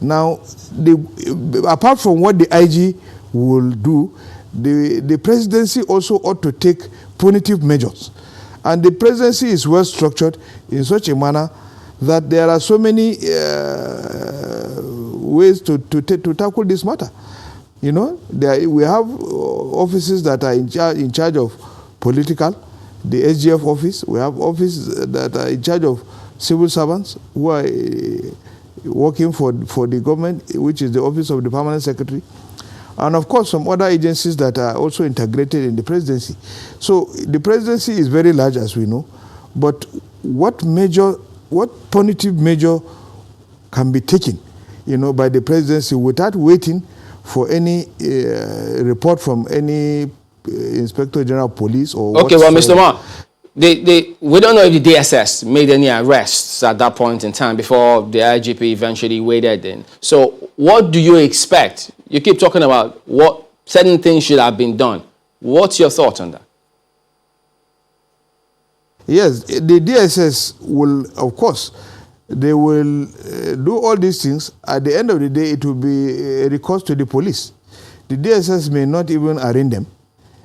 Now, apart from what the IG will do, the presidency also ought to take punitive measures. And the presidency is well structured in such a manner that there are so many ways to tackle this matter. You know, we have offices that are in charge of political, the SGF office. We have offices that are in charge of civil servants who are working for the government, which is the office of the permanent secretary. And of course, some other agencies that are also integrated in the presidency. So the presidency is very large, as we know. But what punitive measure can be taken, you know, by the presidency without waiting for any report from any Inspector General of Police or okay, well, Mr. Ma, we don't know if the DSS made any arrests at that point in time before the IGP eventually waded in. So what do you expect? You keep talking about what certain things should have been done. What's your thought on that? Yes, the DSS will, of course, they will do all these things. At the end of the day, it will be a recourse to the police. The DSS may not even arraign them.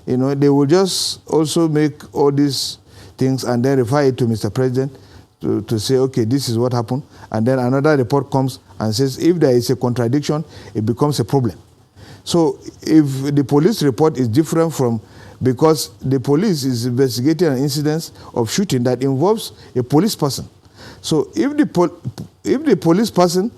You know, they will just also make all these things and then refer it to Mr. President to say, okay, this is what happened. And then another report comes and says, if there is a contradiction, it becomes a problem. So if the police report is different from, because the police is investigating an incident of shooting that involves a police person. So if the police person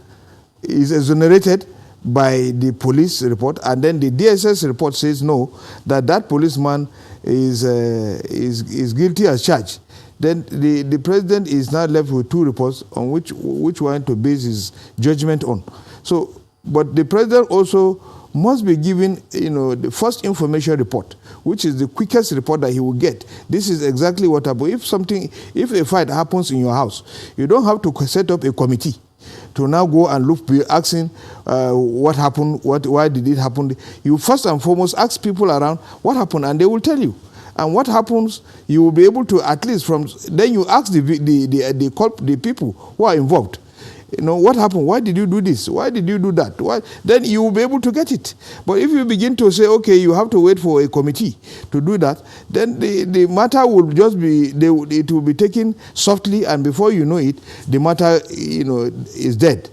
is exonerated by the police report, and then the DSS report says no, that policeman is guilty as charged, then the president is now left with two reports on which one to base his judgment on. So, but the president also must be given, you know, the first information report, which is the quickest report that he will get. This is exactly what happened. If a fight happens in your house, you don't have to set up a committee to now go and look, asking what happened, why did it happen. You first and foremost ask people around what happened, and they will tell you. And what happens, you will be able to, at least then you ask the people who are involved. You know, what happened? Why did you do this? Why did you do that? Why? Then you will be able to get it. But if you begin to say, okay, you have to wait for a committee to do that, then the matter will just be, it will be taken softly, and before you know it, the matter, you know, is dead.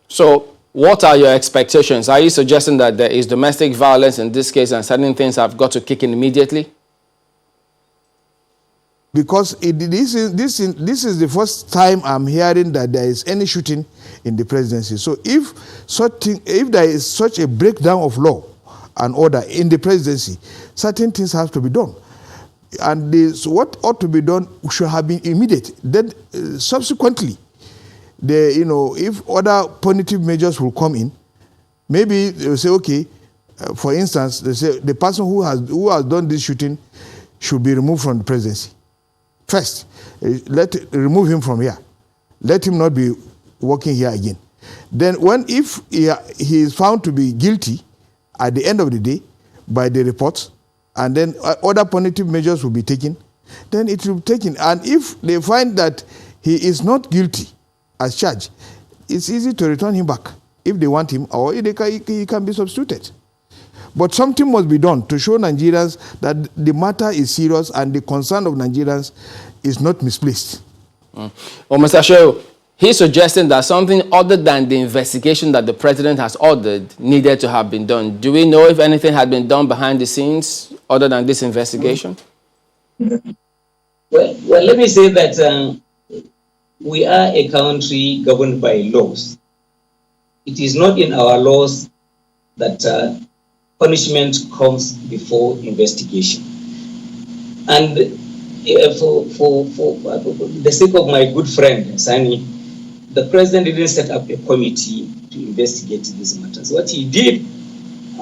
So what are your expectations? Are you suggesting that there is domestic violence in this case and certain things have got to kick in immediately? Because this is the first time I'm hearing that there is any shooting in the presidency. So if there is such a breakdown of law and order in the presidency, certain things have to be done. And what ought to be done should have been immediate. Then subsequently, if other punitive measures will come in, maybe they will say, okay, for instance, they say the person who has done this shooting should be removed from the presidency. First, remove him from here. Let him not be working here again. Then if he is found to be guilty at the end of the day by the reports, and then other punitive measures will be taken, then it will be taken. And if they find that he is not guilty as charged, it's easy to return him back if they want him, or he can be substituted. But something must be done to show Nigerians that the matter is serious and the concern of Nigerians is not misplaced. Well, Mr. Shehu, he's suggesting that something other than the investigation that the president has ordered needed to have been done. Do we know if anything had been done behind the scenes other than this investigation? Well, let me say that we are a country governed by laws. It is not in our laws that punishment comes before investigation. And for the sake of my good friend, Sani, the president didn't set up a committee to investigate these matters. What he did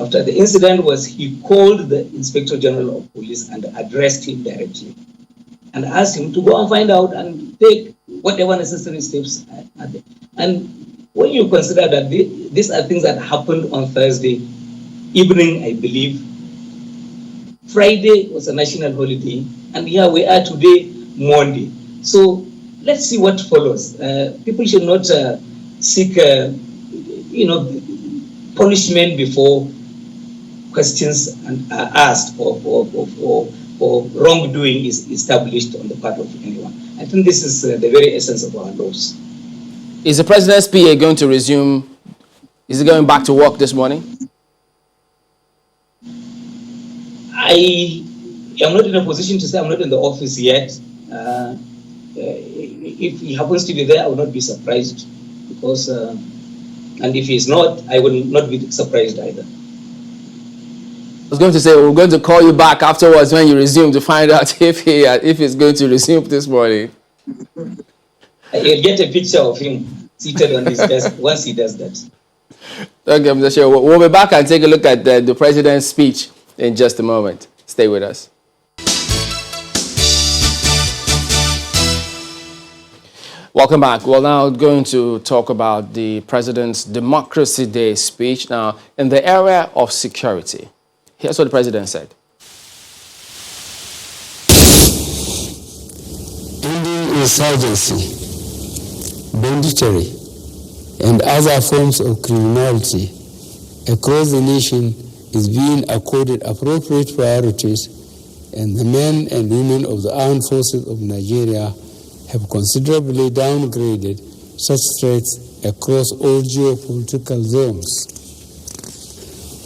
after the incident was he called the Inspector General of Police and addressed him directly and asked him to go and find out and take whatever necessary steps are there. And when you consider that these are things that happened on Thursday evening, I believe, Friday was a national holiday, and here we are today, Monday. So let's see what follows. People should not seek, punishment before questions are asked or wrongdoing is established on the part of anyone. I think this is the very essence of our laws. Is the president's PA going to resume Is he going back to work this morning? I am not in a position to say. I'm not in the office yet. If he happens to be there, I will not be surprised, because, and if he's not, I will not be surprised either. I was going to say, we're going to call you back afterwards when you resume to find out if he's going to resume this morning. You'll get a picture of him seated on his desk once he does that. Okay, Mr. Shehu, we'll be back and take a look at the president's speech in just a moment. Stay with us. Welcome back. We're now going to talk about the president's Democracy Day speech. Now, in the area of security, here's what the president said. Ending insurgency, banditry, and other forms of criminality across the nation is being accorded appropriate priorities, and the men and women of the armed forces of Nigeria have considerably downgraded such threats across all geopolitical zones.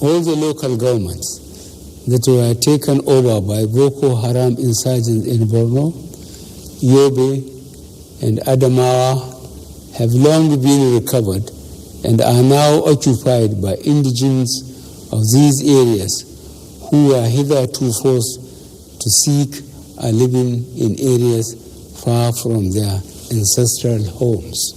All the local governments that were taken over by Boko Haram insurgents in Borno, Yobe, and Adamawa have long been recovered and are now occupied by indigenes of these areas who were hitherto forced to seek a living in areas far from their ancestral homes.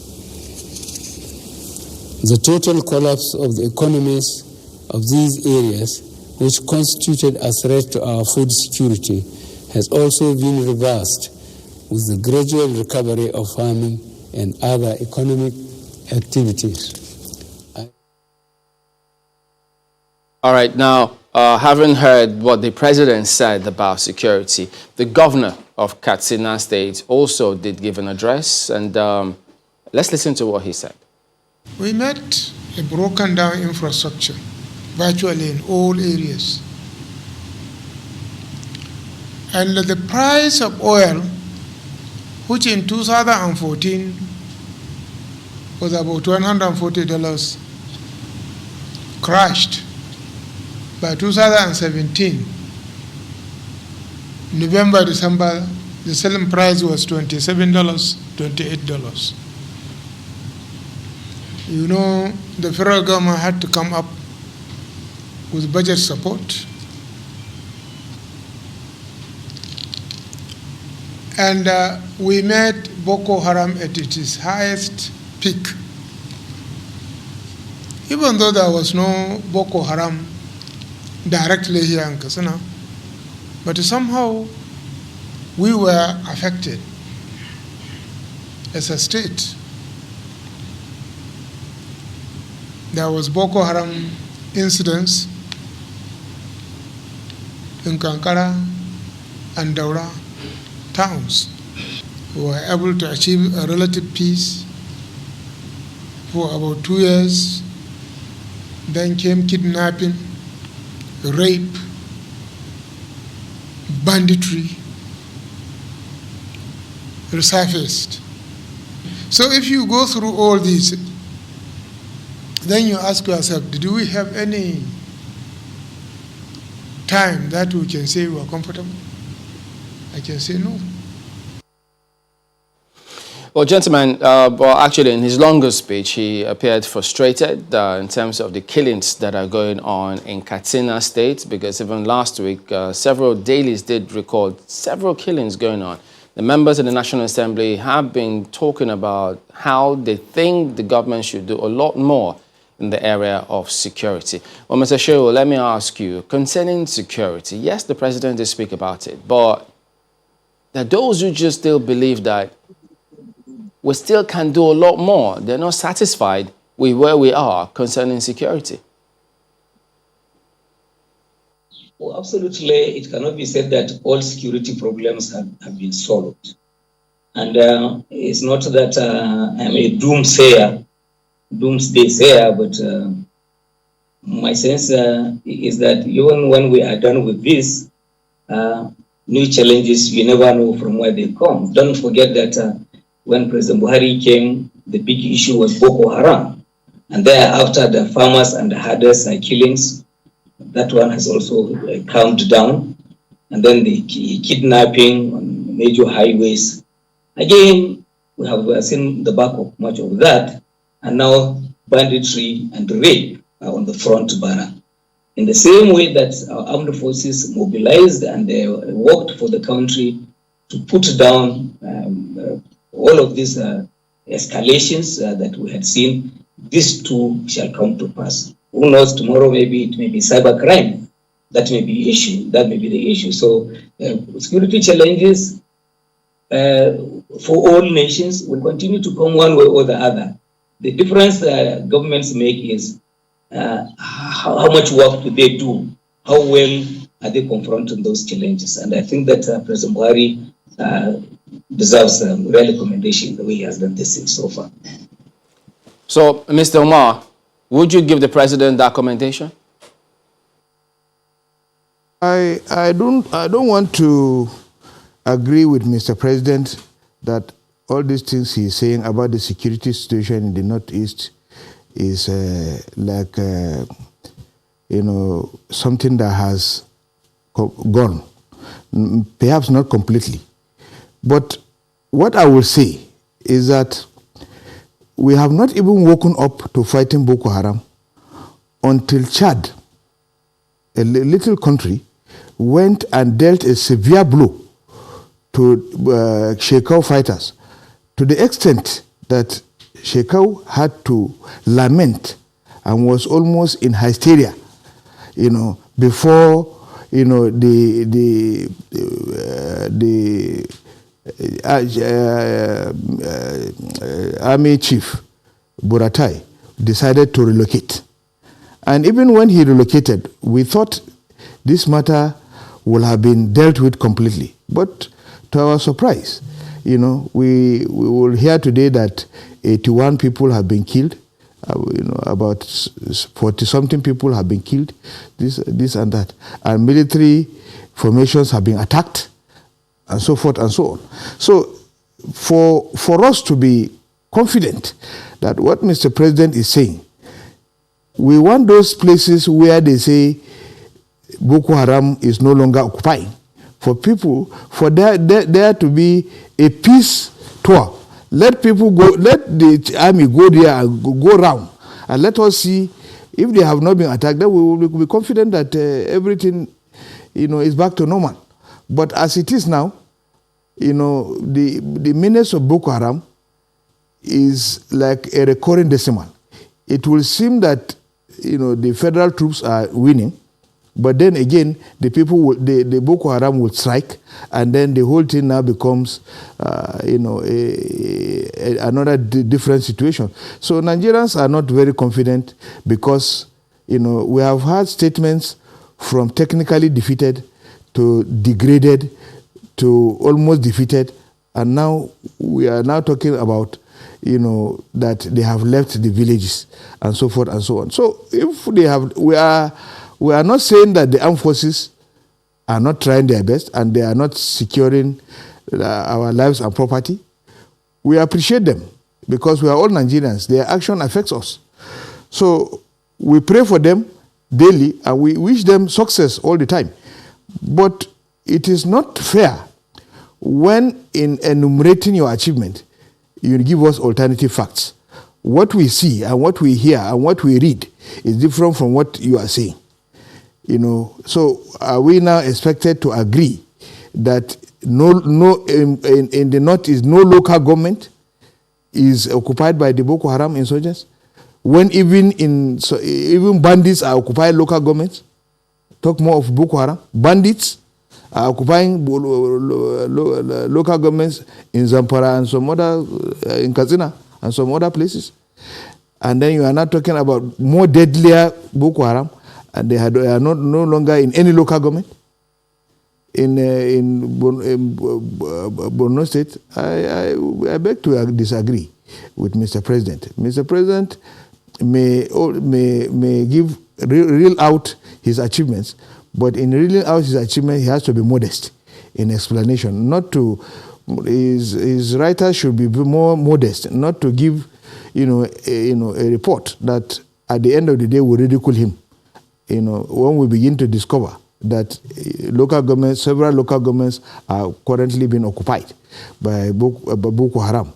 The total collapse of the economies of these areas, which constituted a threat to our food security, has also been reversed with the gradual recovery of farming and other economic activities. All right, now, having heard what the president said about security, the governor of Katsina State also did give an address, and let's listen to what he said. We met a broken down infrastructure virtually in all areas. And the price of oil, which in 2014 was about $140, crashed. By 2017, November, December, the selling price was $27, $28. You know, the federal government had to come up with budget support. And we met Boko Haram at its highest peak. Even though there was no Boko Haram directly here in Katsina, but somehow we were affected as a state. There was Boko Haram incidents in Kankara and Daura towns. We were able to achieve a relative peace for about 2 years. Then came kidnapping, rape, banditry, resurfaced. So if you go through all these, then you ask yourself, did we have any time that we can say we were comfortable? I can say no. Well, gentlemen, actually in his longer speech, he appeared frustrated in terms of the killings that are going on in Katsina State, because even last week, several dailies did record several killings going on. The members of the National Assembly have been talking about how they think the government should do a lot more in the area of security. Well, Mr. Shehu, let me ask you, concerning security, yes, the president did speak about it, but there are those who just still believe that we still can do a lot more. They're not satisfied with where we are concerning security. Well, absolutely, it cannot be said that all security problems have been solved. And it's not that I'm a doomsday sayer, but my sense is that even when we are done with this, new challenges, you never know from where they come. Don't forget that when President Buhari came, the big issue was Boko Haram. And thereafter, the farmers and the herders killings, that one has also calmed down. And then the kidnapping on major highways. Again, we have seen the back of much of that. And now banditry and rape are on the front burner. In the same way that our armed forces mobilized and they worked for the country to put down all of these escalations that we had seen, this too shall come to pass. Who knows, tomorrow maybe it may be cybercrime. That may be issue. That may be the issue. So security challenges for all nations will continue to come one way or the other. The difference governments make is how much work do they do? How well are they confronting those challenges? And I think that President Buhari deserves a real commendation the way he has done this thing so far. So, Mr. Omar, would you give the president that commendation? I don't want to agree with Mr. President that all these things he's saying about the security situation in the Northeast is something that has gone. Perhaps not completely. But what I will say is that we have not even woken up to fighting Boko Haram until Chad, a little country, went and dealt a severe blow to Shekau fighters, to the extent that Shekau had to lament and was almost in hysteria, before, the army chief, Buratai, decided to relocate. And even when he relocated, we thought this matter would have been dealt with completely. But to our surprise, we will hear today that 81 people have been killed, about 40-something people have been killed, this and that. And military formations have been attacked, and so forth and so on. So for us to be confident that what Mr. President is saying, we want those places where they say Boko Haram is no longer occupying, for people, for there to be a peace tour. Let people go, let the army go there and go around, and let us see if they have not been attacked. Then we will be confident that everything, is back to normal. But as it is now, the menace of Boko Haram is like a recurring decimal. It will seem that the federal troops are winning, but then again the Boko Haram will strike, and then the whole thing now becomes another different situation. So Nigerians are not very confident because we have had statements from technically defeated to degraded to almost defeated, and now we are now talking about that they have left the villages and so forth and so on. So if they have, we are not saying that the armed forces are not trying their best and they are not securing our lives and property. We appreciate them because we are all Nigerians. Their action affects us. So we pray for them daily and we wish them success all the time. But it is not fair when in enumerating your achievement, you give us alternative facts. What we see and what we hear and what we read is different from what you are saying. So are we now expected to agree that in the North is no local government is occupied by the Boko Haram insurgents, when even bandits are occupying local governments? Talk more of Boko Haram. Bandits are occupying local governments in Zamfara and some other, in Katsina and some other places. And then you are not talking about more deadlier Boko Haram, and they are no longer in any local government. In Borno State, I beg to disagree with Mr. President. Mr. President may give reel out his achievements, but in reeling out his achievement, he has to be modest in explanation. Not to his writers should be more modest, not to give a report that at the end of the day will ridicule him. When we begin to discover that several local governments are currently being occupied by Boko Haram.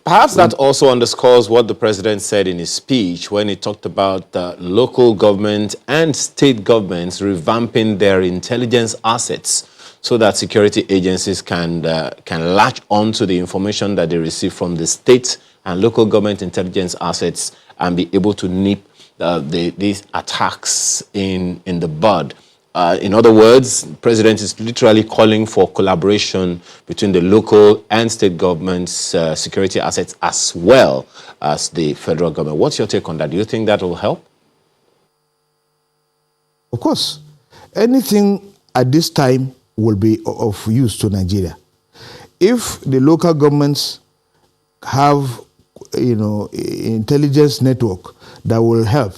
Perhaps that also underscores what the president said in his speech when he talked about local government and state governments revamping their intelligence assets so that security agencies can latch on to the information that they receive from the state and local government intelligence assets and be able to nip these attacks in the bud. In other words, the president is literally calling for collaboration between the local and state government's security assets as well as the federal government. What's your take on that? Do you think that will help? Of course. Anything at this time will be of use to Nigeria. If the local governments have, intelligence network that will help,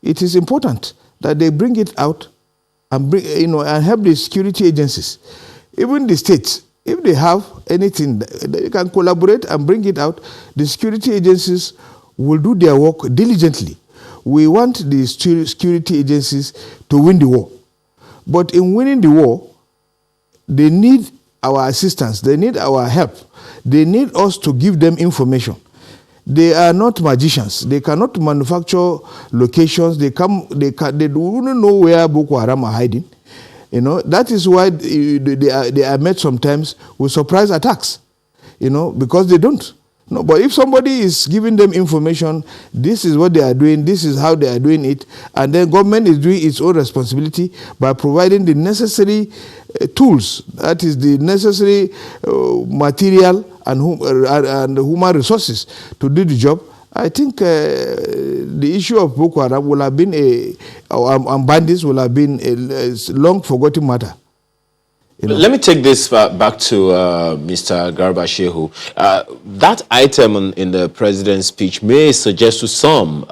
it is important that they bring it out and and help the security agencies. Even the states, if they have anything, they can collaborate and bring it out. The security agencies will do their work diligently. We want the security agencies to win the war. But in winning the war, they need our assistance. They need our help. They need us to give them information. They are not magicians. They cannot manufacture locations. They don't know where Boko Haram are hiding. That is why they are met sometimes with surprise attacks. Because they don't. No, but if somebody is giving them information, this is what they are doing, this is how they are doing it, and then government is doing its own responsibility by providing the necessary tools, that is the necessary material and human resources to do the job. I think the issue of Boko Haram will have been and bandits will have been a long forgotten matter. Let me take this back to Mr. Garba Shehu. That item in the president's speech may suggest to some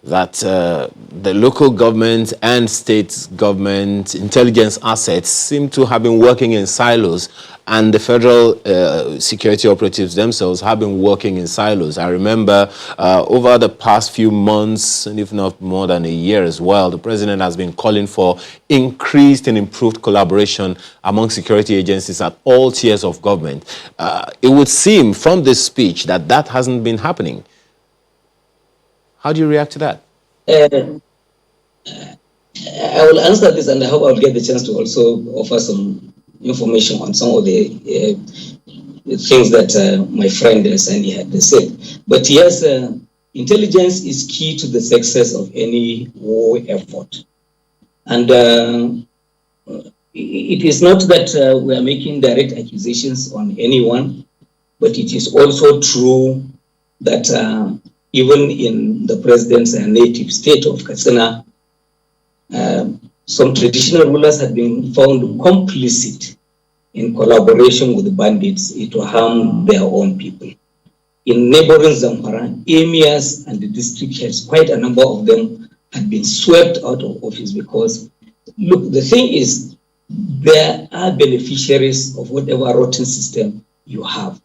that the local government and state government intelligence assets seem to have been working in silos, and the federal security operatives themselves have been working in silos. I remember over the past few months, and if not more than a year as well, the president has been calling for increased and improved collaboration among security agencies at all tiers of government. It would seem from this speech that hasn't been happening. How do you react to that? I will answer this, and I hope I'll get the chance to also offer some information on some of the things that my friend Sani had said. But yes, intelligence is key to the success of any war effort. And it is not that we are making direct accusations on anyone, but it is also true that even in the president's native state of Katsina, some traditional rulers have been found complicit in collaboration with the bandits to harm their own people. In neighboring Zamfara, emirs and the district heads, quite a number of them had been swept out of office because, look, the thing is, there are beneficiaries of whatever rotten system you have.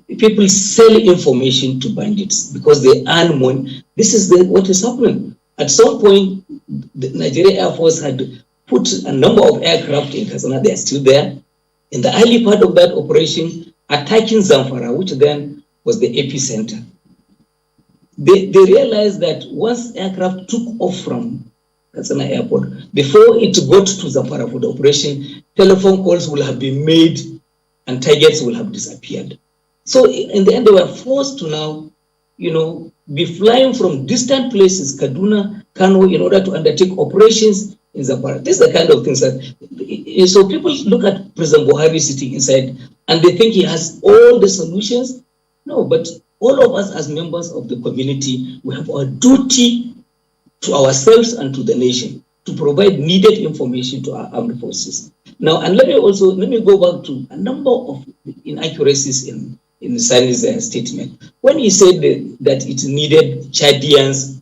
People sell information to bandits because they earn money. This is what is happening. At some point, the Nigerian Air Force had put a number of aircraft in Katsina. They are still there. In the early part of that operation, attacking Zamfara, which then was the epicenter, they realized that once aircraft took off from Katsina Airport, before it got to Zamfara for the operation, telephone calls will have been made and targets will have disappeared. So in the end, they were forced to now, be flying from distant places, Kaduna, Kano, in order to undertake operations in Zamfara. This is the kind of things that, so people look at President Buhari sitting inside and they think he has all the solutions. No, but all of us as members of the community, we have our duty to ourselves and to the nation to provide needed information to our armed forces. Now, and let me go back to a number of inaccuracies in Sani's statement. When he said that it needed Chadians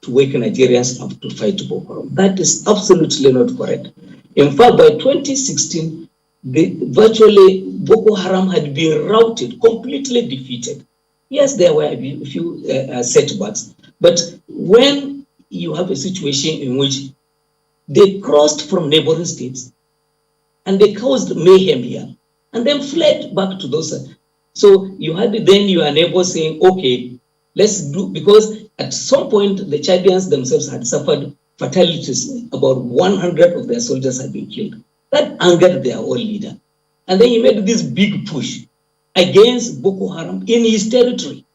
to wake Nigerians up to fight Boko Haram, that is absolutely not correct. In fact, by 2016, virtually Boko Haram had been routed, completely defeated. Yes, there were a few setbacks, but when you have a situation in which they crossed from neighboring states and they caused mayhem here and then fled back to those. So you had then your neighbors saying, okay, let's do, because at some point the Chadians themselves had suffered fatalities. About 100 of their soldiers had been killed. That angered their own leader. And then he made this big push against Boko Haram in his territory.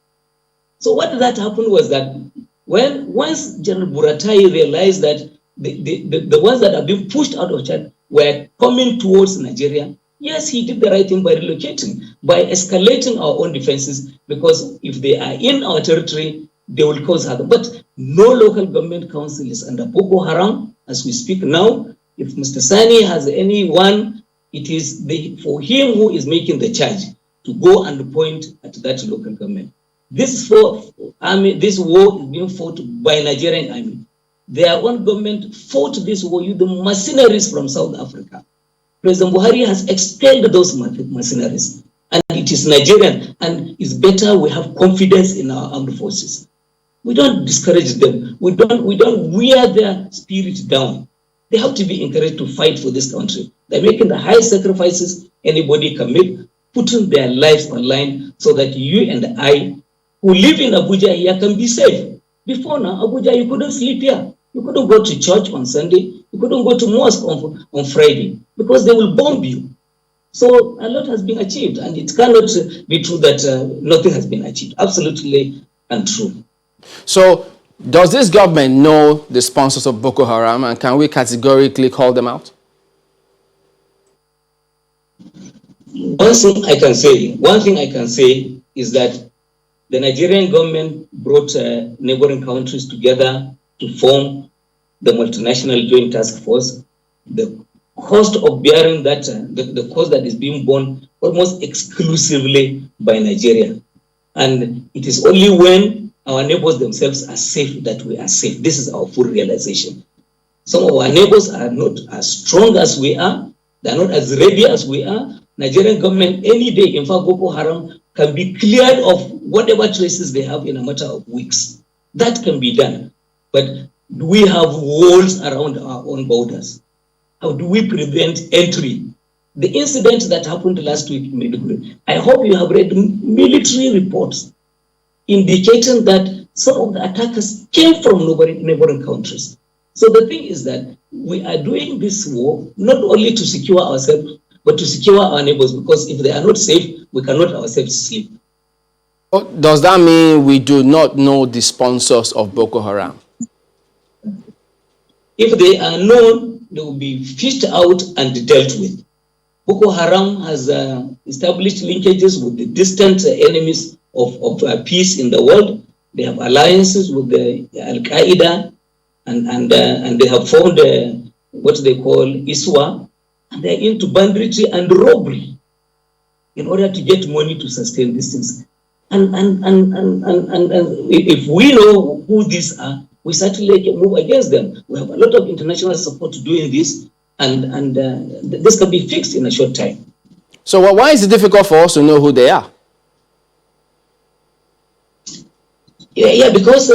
So what that happened was that once General Buratai realized that the ones that have been pushed out of Chad were coming towards Nigeria, yes, he did the right thing by relocating, by escalating our own defenses, because if they are in our territory, they will cause harm. But no local government council is under Boko Haram as we speak now. If Mr. Sani has anyone, it is for him who is making the charge to go and point at that local government. This war is being fought by Nigerian army. Their own government fought this war with the mercenaries from South Africa. President Buhari has expelled those mercenaries, and it is Nigerian, and it's better we have confidence in our armed forces. We don't discourage them. We don't wear their spirit down. They have to be encouraged to fight for this country. They're making the high sacrifices anybody can make, putting their lives on line so that you and I, who live in Abuja here, can be safe. Before now, Abuja, you couldn't sleep here. You couldn't go to church on Sunday. You couldn't go to mosque on Friday because they will bomb you. So a lot has been achieved, and it cannot be true that nothing has been achieved. Absolutely untrue. So does this government know the sponsors of Boko Haram, and can we categorically call them out? One thing I can say is that the Nigerian government brought neighboring countries together to form the multinational joint task force. The cost of bearing that, the cost that is being borne almost exclusively by Nigeria. And it is only when our neighbors themselves are safe that we are safe. This is our full realization. Some of our neighbors are not as strong as we are. They are not as ready as we are. Nigerian government any day, in fact, Boko Haram can be cleared of whatever traces they have in a matter of weeks. That can be done. But do we have walls around our own borders? How do we prevent entry? The incident that happened last week in Maiduguri, I hope you have read military reports indicating that some of the attackers came from neighboring countries. So the thing is that we are doing this war not only to secure ourselves, but to secure our neighbors, because if they are not safe, we cannot ourselves sleep. Does that mean we do not know the sponsors of Boko Haram? If they are known, they will be fished out and dealt with. Boko Haram has established linkages with the distant enemies of peace in the world. They have alliances with the Al-Qaeda, and they have formed what they call ISWA, and they're into banditry and robbery in order to get money to sustain these things. And if we know who these are, we certainly can move against them. We have a lot of international support doing this, and this can be fixed in a short time. So why is it difficult for us to know who they are? Yeah, because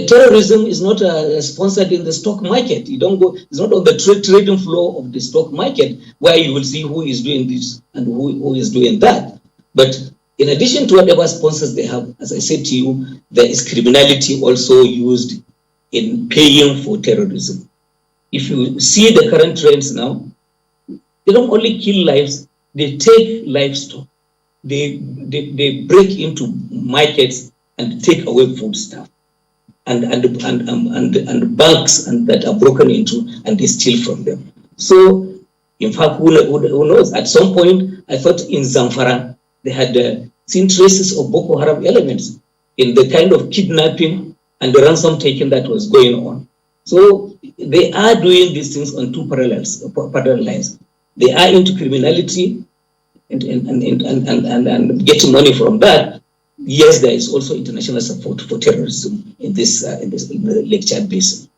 terrorism is not sponsored in the stock market. You don't go; it's not on the trading floor of the stock market where you will see who is doing this and who is doing that. But in addition to whatever sponsors they have, as I said to you, there is criminality also used in paying for terrorism. If you see the current trends now, they don't only kill lives; they take livestock. They break into markets and take away food stuff, and banks and that are broken into, and they steal from them. So, in fact, who knows? At some point, I thought in Zamfara they had seen traces of Boko Haram elements in the kind of kidnapping and the ransom taking that was going on. So they are doing these things on two parallel lines. They are into criminality and getting money from that. Yes, there is also international support for terrorism in the Lake Chad Basin.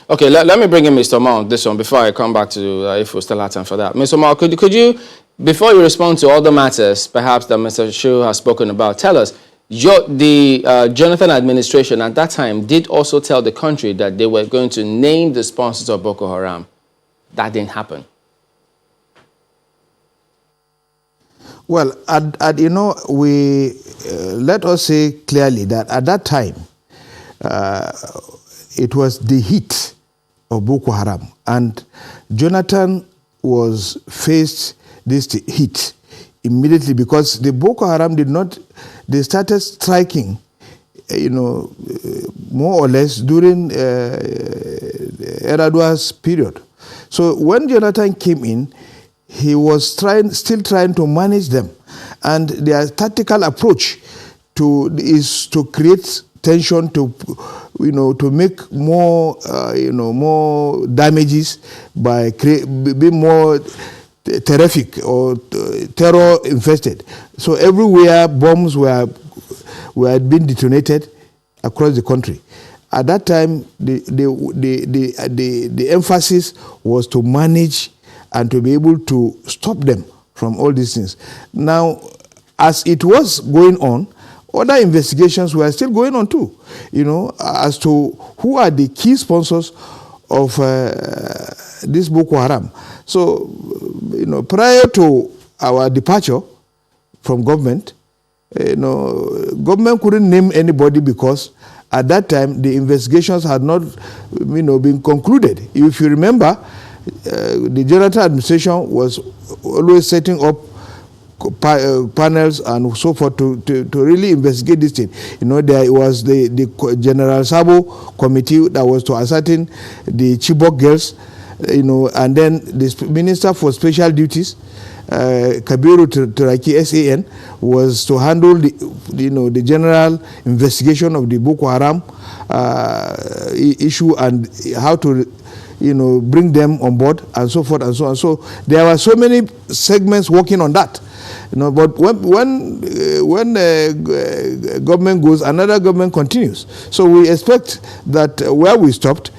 Okay, let me bring in Mr. Omar on this one before I come back to if we still have time for that. Mr. Omar, could you Before you respond to all the matters, perhaps that Mr. Shehu has spoken about, tell us, the Jonathan administration at that time did also tell the country that they were going to name the sponsors of Boko Haram. That didn't happen. Well, we let us say clearly that at that time, it was the heat of Boko Haram, and Jonathan was faced this heat immediately because the Boko Haram they started striking, more or less during Eradua's period. So when Jonathan came in, he was still trying to manage them, and their tactical approach is to create tension, to make more more damages by being more terrific or terror infested. So everywhere bombs were being detonated across the country. At that time, the emphasis was to manage and to be able to stop them from all these things. Now, as it was going on, other investigations were still going on too, as to who are the key sponsors of this Boko Haram. So, prior to our departure from government, government couldn't name anybody because at that time the investigations had not, been concluded. If you remember, the Jonathan administration was always setting up panels and so forth to really investigate this thing. There was the General Sabo committee that was to ascertain the Chibok girls, and then the Minister for Special Duties, Kabiru Turaki SAN, was to handle the general investigation of the Boko Haram issue and how to bring them on board and so forth and so on. So there were so many segments working on that. But when government goes, another government continues. So we expect that where we stopped,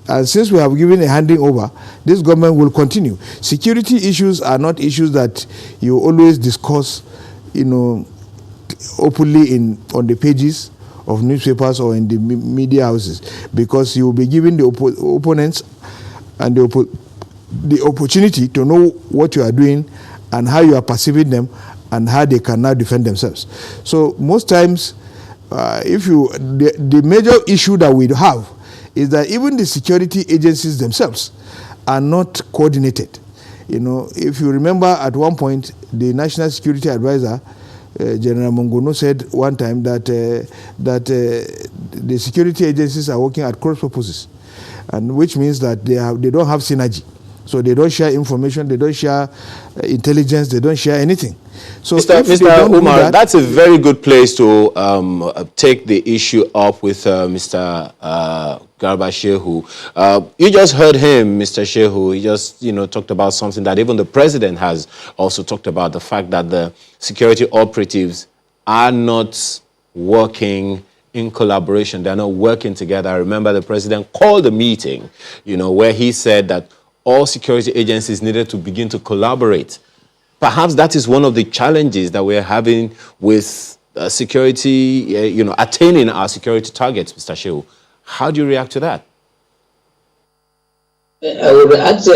and since we have given a handing over, this government will continue. Security issues are not issues that you always discuss, openly on the pages of newspapers or in the media houses, because you will be giving the opponents and the opportunity to know what you are doing and how you are perceiving them and how they can now defend themselves. So most times, the major issue that we have is that even the security agencies themselves are not coordinated. If you remember at one point, the National Security Advisor, General Mongono, said one time that the security agencies are working at cross purposes, and which means that they don't have synergy. So they don't share information, they don't share intelligence, they don't share anything. So Mr. Umar, that's a very good place to take the issue up with Mr. Garba Shehu. You just heard him, Mr. Shehu. He just, talked about something that even the president has also talked about, the fact that the security operatives are not working in collaboration. They're not working together. I remember the president called a meeting, where he said that all security agencies needed to begin to collaborate. Perhaps that is one of the challenges that we're having with security, attaining our security targets, Mr. Shehu. How do you react to that? I would react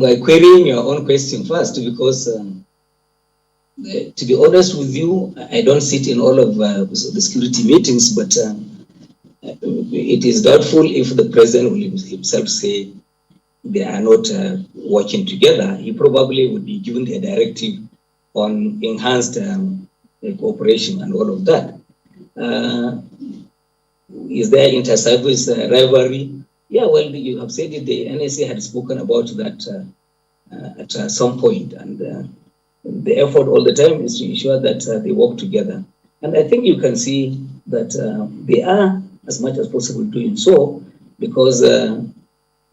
by querying your own question first, because to be honest with you, I don't sit in all of the security meetings, but it is doubtful if the president will himself say they are not working together. He probably would be given a directive on enhanced cooperation and all of that. Is there inter-service rivalry? Yeah, well, you have said it. The NSA had spoken about that at some point, and the effort all the time is to ensure that they work together. And I think you can see that they are, as much as possible, doing so, because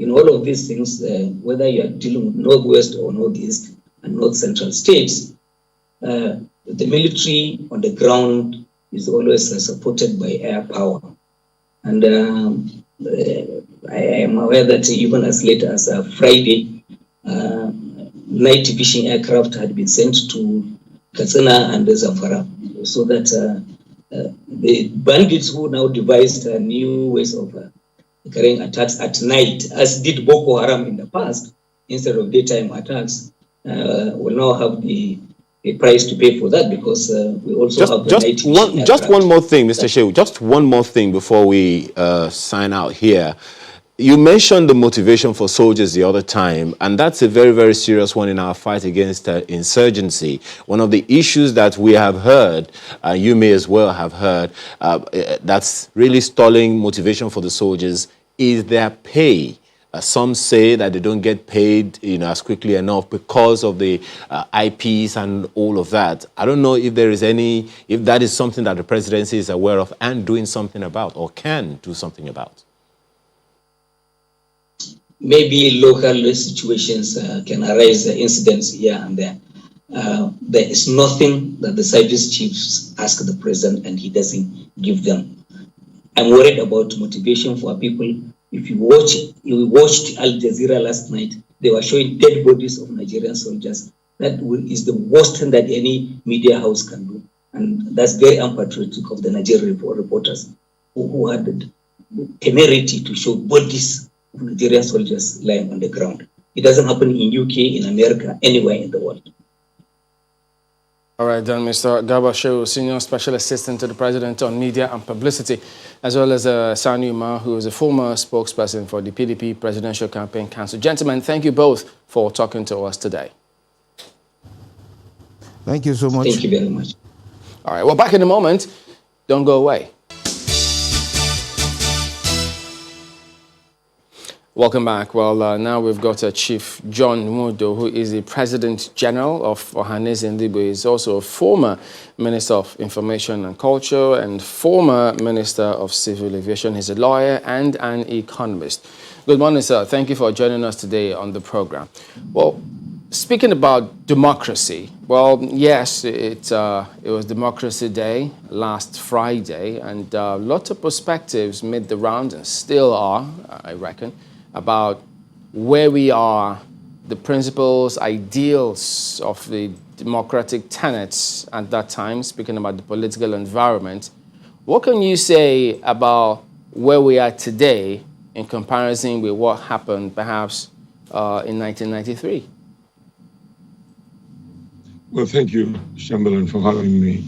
in all of these things, whether you are dealing with Northwest or Northeast and North Central states, the military on the ground is always supported by air power. And I am aware that even as late as Friday, night fishing aircraft had been sent to Katsina and Zamfara, so that the bandits who now devised new ways of carrying attacks at night, as did Boko Haram in the past, instead of daytime attacks, will now have the price to pay for that, because we also have the night fishing just one more thing, Mr. Shehu, just one more thing before we sign out here. You mentioned the motivation for soldiers the other time, and that's a very, very serious one in our fight against insurgency. One of the issues that we have heard, you may as well have heard, that's really stalling motivation for the soldiers is their pay. Some say that they don't get paid, as quickly enough because of the IPs and all of that. I don't know if if that is something that the presidency is aware of and doing something about, or can do something about. Maybe local situations can arise, incidents here and there. There is nothing that the service chiefs ask the president and he doesn't give them. I'm worried about motivation for people. If you watched Al Jazeera last night, they were showing dead bodies of Nigerian soldiers. That is the worst thing that any media house can do. And that's very unpatriotic of the Nigerian reporters who had the temerity to show bodies of Nigerian soldiers lying on the ground. It doesn't happen in UK, in America, anywhere in the world. All right, then, Mr. Garba Shehu, Senior Special Assistant to the President on Media and Publicity, as well as Sani Umar, who is a former spokesperson for the PDP Presidential Campaign Council. Gentlemen, thank you both for talking to us today. Thank you so much. Thank you very much. All right, well, back in a moment. Don't go away. Welcome back. Well, now we've got Chief John Mudo, who is the President General of Ohanese Ndigbo. He's also a former Minister of Information and Culture and former Minister of Civil Aviation. He's a lawyer and an economist. Good morning, sir. Thank you for joining us today on the program. Well, speaking about democracy, well, yes, it was Democracy Day last Friday, and lots of perspectives made the round and still are, I reckon, about where we are, the principles, ideals of the democratic tenets at that time, speaking about the political environment. What can you say about where we are today in comparison with what happened perhaps in 1993? Well, thank you, Chamberlain, for having me.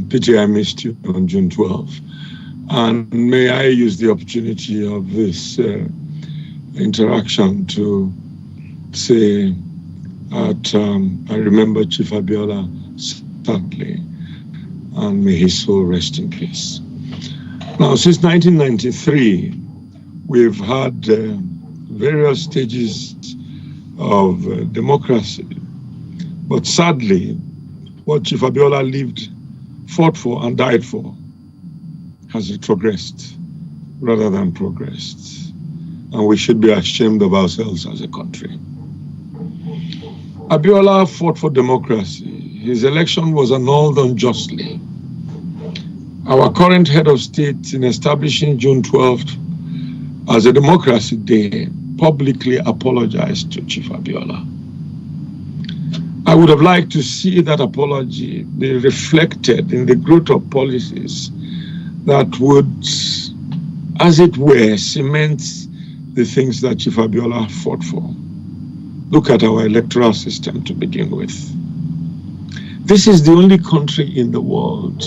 Pity I missed you on June 12th. And may I use the opportunity of this interaction to say that I remember Chief Abiola sadly, and may his soul rest in peace. Now, since 1993, we've had various stages of democracy, but sadly, what Chief Abiola lived, fought for, and died for has retrogressed rather than progressed. And we should be ashamed of ourselves as a country. Abiola fought for democracy. His election was annulled unjustly. Our current head of state, in establishing June 12th as a Democracy Day, publicly apologized to Chief Abiola. I would have liked to see that apology be reflected in the growth of policies that would, as it were, cement the things that Chief Abiola fought for. Look at our electoral system to begin with. This is the only country in the world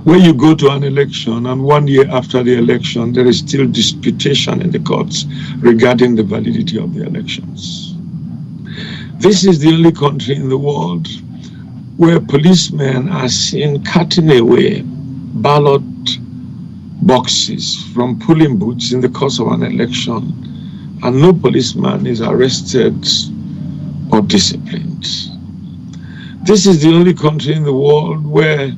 where you go to an election and 1 year after the election, there is still disputation in the courts regarding the validity of the elections. This is the only country in the world where policemen are seen cutting away ballot boxes from polling booths in the course of an election, and no policeman is arrested or disciplined. This is the only country in the world where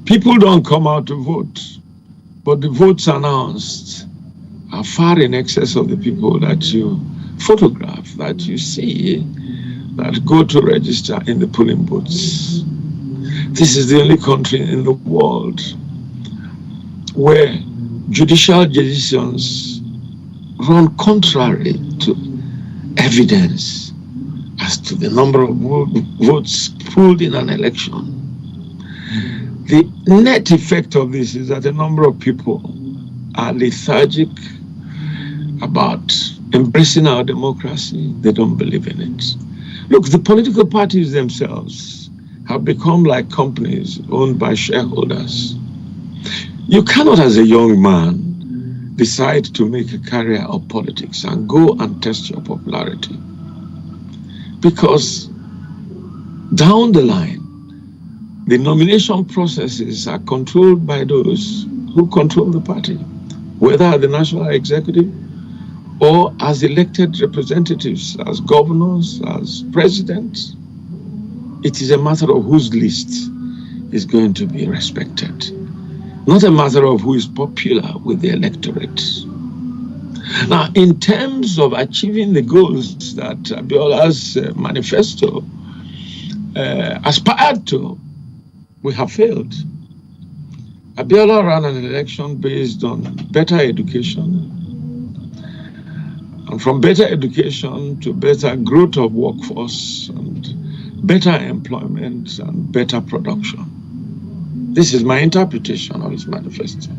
people don't come out to vote, but the votes announced are far in excess of the people that you photograph, that you see, that go to register in the polling booths. This is the only country in the world where judicial decisions run contrary to evidence as to the number of votes pooled in an election. The net effect of this is that a number of people are lethargic about embracing our democracy. They don't believe in it. Look, the political parties themselves have become like companies owned by shareholders. You cannot, as a young man, decide to make a career of politics and go and test your popularity. Because down the line, the nomination processes are controlled by those who control the party, whether at the national executive or as elected representatives, as governors, as presidents. It is a matter of whose list is going to be respected, not a matter of who is popular with the electorate. Now, in terms of achieving the goals that Abiola's manifesto aspired to, we have failed. Abiola ran an election based on better education, and from better education to better growth of workforce and better employment and better production. This is my interpretation of his manifesto.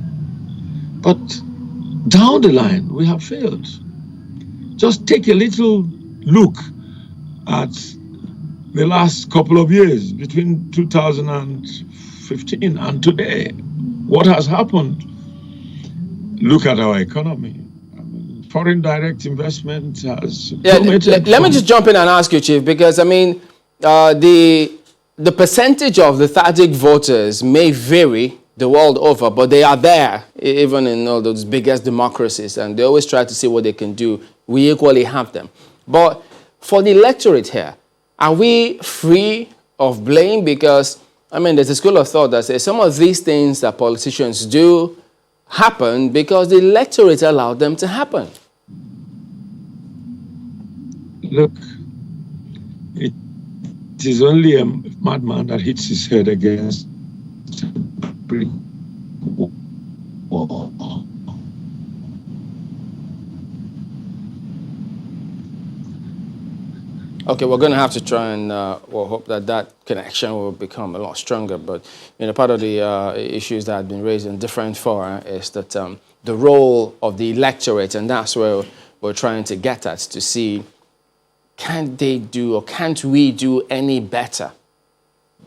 But down the line, we have failed. Just take a little look at the last couple of years, between 2015 and today. What has happened? Look at our economy. I mean, foreign direct investment has plummeted. Let me just jump in and ask you, Chief, because I mean, the percentage of lethargic voters may vary the world over, but they are there, even in all those biggest democracies, and they always try to see what they can do. We equally have them. But for the electorate here, are we free of blame? Because, I mean, there's a school of thought that says some of these things that politicians do happen because the electorate allowed them to happen. Look, it is only a madman that hits his head against a brick wall. Okay, we're going to have to try and we'll hope that that connection will become a lot stronger. But part of the issues that have been raised in different fora is that the role of the electorate, and that's where we're trying to get at, to see can they do or can't we do any better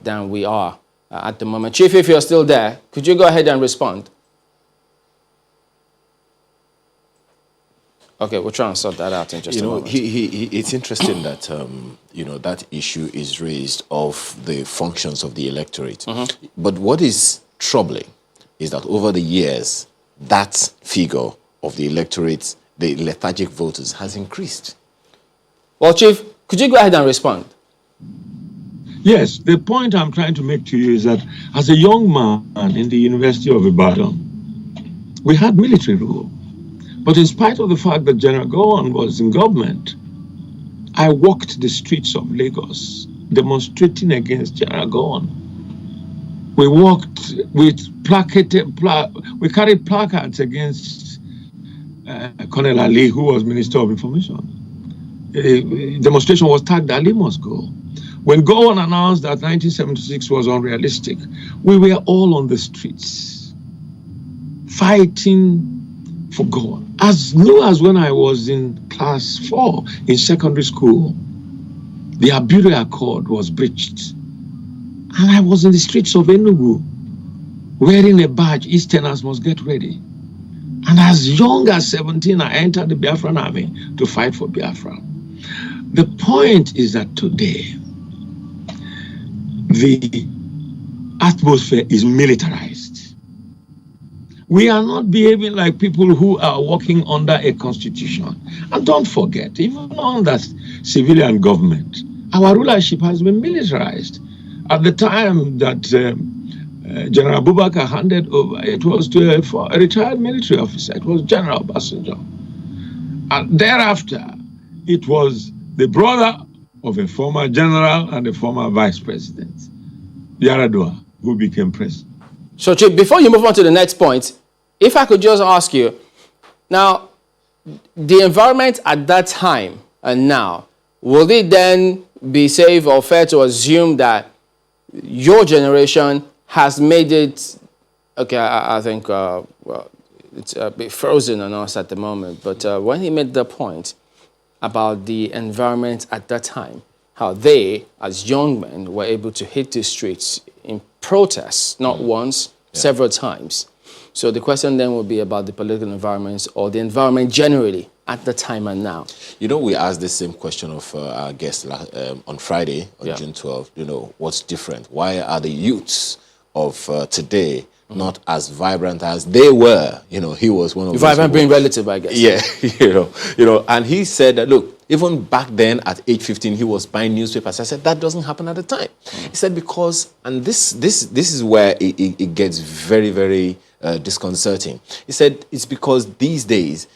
than we are at the moment. Chief, if you're still there, could you go ahead and respond? Okay, we'll try and sort that out in just a moment. It's interesting that, that issue is raised of the functions of the electorate. Mm-hmm. But what is troubling is that over the years, that figure of the electorate, the lethargic voters, has increased. Well, Chief, could you go ahead and respond? Yes, the point I'm trying to make to you is that as a young man in the University of Ibadan, we had military rule. But in spite of the fact that General Gowon was in government, I walked the streets of Lagos demonstrating against General Gowon. We walked with we carried placards against Colonel Ali, who was Minister of Information. The demonstration was tagged Ali must go. When Gowon announced that 1976 was unrealistic, we were all on the streets fighting for God. As new as when I was in class 4 in secondary school, the Abure Accord was breached. And I was in the streets of Enugu wearing a badge, Easterners must get ready. And as young as 17, I entered the Biafran army to fight for Biafra. The point is that today, the atmosphere is militarized. We are not behaving like people who are working under a constitution. And don't forget, even under civilian government, our rulership has been militarized. At the time that General Abubakar handed over, it was to a retired military officer. It was General Obasanjo. And thereafter, it was the brother of a former general and a former vice president, Yaradua, who became president. So, Chief, before you move on to the next point, if I could just ask you, now, the environment at that time, and now, will it then be safe or fair to assume that your generation has made it, okay, I think, well, it's a bit frozen on us at the moment, but when he made the point about the environment at that time, how they, as young men, were able to hit the streets in protests, not once, several times. So the question then will be about the political environments or the environment generally at the time and now. You know, we asked the same question of our guest on Friday, on June 12th. You know, what's different? Why are the youths of today not as vibrant as they were? You know, he was one of those. Vibrant being relative, I guess. Yeah, you know, and he said that, look, even back then at age 15, he was buying newspapers. I said, that doesn't happen at the time. He said, because, and this is where it gets very, very disconcerting. He said, it's because these days,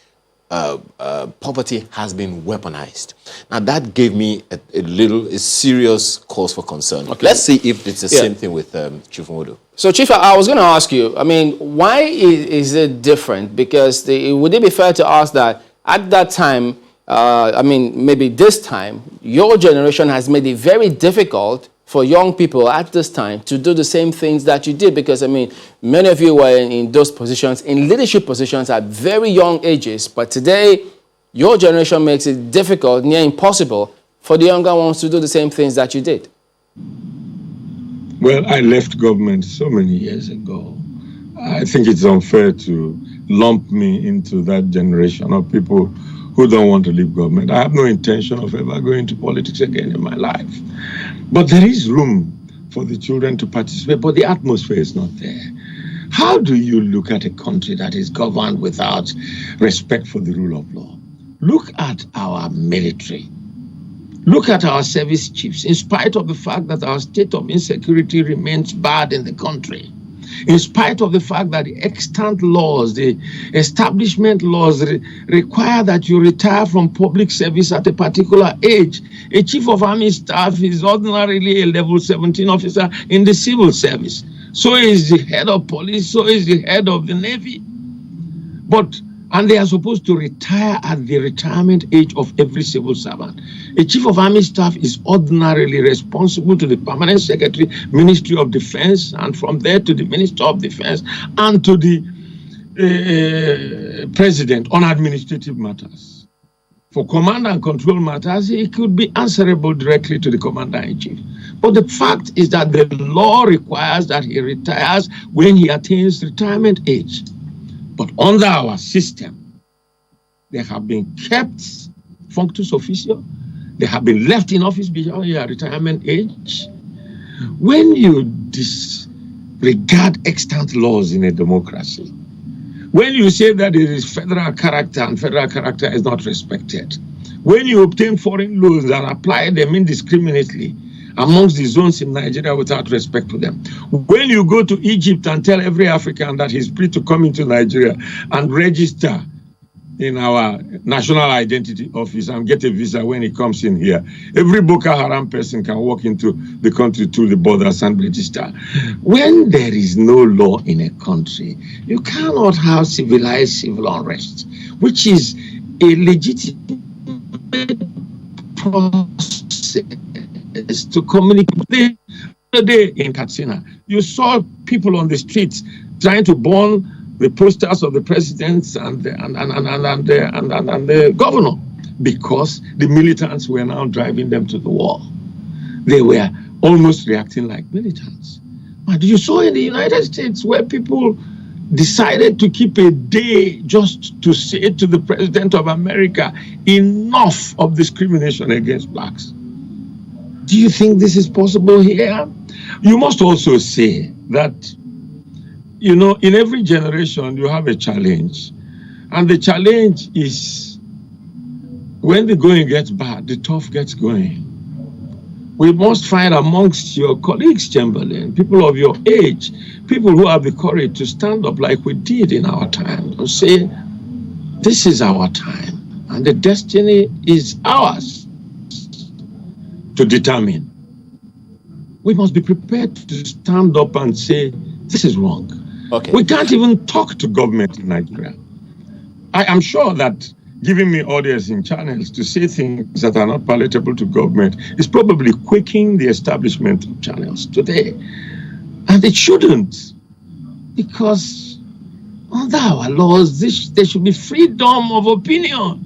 poverty has been weaponized. Now, that gave me a serious cause for concern. Okay. Let's see if it's the same thing with Chief Modu. So, Chief, I was going to ask you, I mean, why is it different? Because would it be fair to ask that at that time, I mean, maybe this time, your generation has made it very difficult for young people at this time to do the same things that you did? Because, I mean, many of you were in those positions, in leadership positions at very young ages. But today, your generation makes it difficult, near impossible, for the younger ones to do the same things that you did. Well, I left government so many years ago. I think it's unfair to lump me into that generation of people who don't want to leave government. I have no intention of ever going to politics again in my life. But there is room for the children to participate, but the atmosphere is not there. How do you look at a country that is governed without respect for the rule of law? Look at our military. Look at our service chiefs. In spite of the fact that our state of insecurity remains bad in the country, in spite of the fact that the extant laws, the establishment laws require that you retire from public service at a particular age. A chief of army staff is ordinarily a level 17 officer in the civil service. So is the head of police, so is the head of the Navy. And they are supposed to retire at the retirement age of every civil servant. A chief of army staff is ordinarily responsible to the permanent secretary, Ministry of Defense, and from there to the Minister of Defense and to the president on administrative matters. For command and control matters, he could be answerable directly to the commander-in-chief. But the fact is that the law requires that he retires when he attains retirement age. But under our system, they have been kept functus officio. They have been left in office beyond their retirement age. When you disregard extant laws in a democracy, when you say that it is federal character and federal character is not respected, when you obtain foreign laws that apply them indiscriminately amongst the zones in Nigeria without respect to them. When you go to Egypt and tell every African that he's free to come into Nigeria and register in our national identity office and get a visa when he comes in here, every Boko Haram person can walk into the country through the borders and register. When there is no law in a country, you cannot have civilized civil unrest, which is a legitimate process to communicate. The day in Katsina, you saw people on the streets trying to burn the posters of the presidents and the governor, because the militants were now driving them to the wall. They were almost reacting like militants. But you saw in the United States where people decided to keep a day just to say to the president of America, enough of discrimination against blacks. Do you think this is possible here? You must also say that, you know, in every generation you have a challenge. And the challenge is when the going gets bad, the tough gets going. We must find amongst your colleagues, Chamberlain, people of your age, people who have the courage to stand up like we did in our time and say, this is our time and the destiny is ours to determine. We must be prepared to stand up and say, this is wrong. Okay. We can't even talk to government in Nigeria. I am sure that giving me audience in channels to say things that are not palatable to government is probably quaking the establishment of channels today. And it shouldn't, because under our laws, there should be freedom of opinion.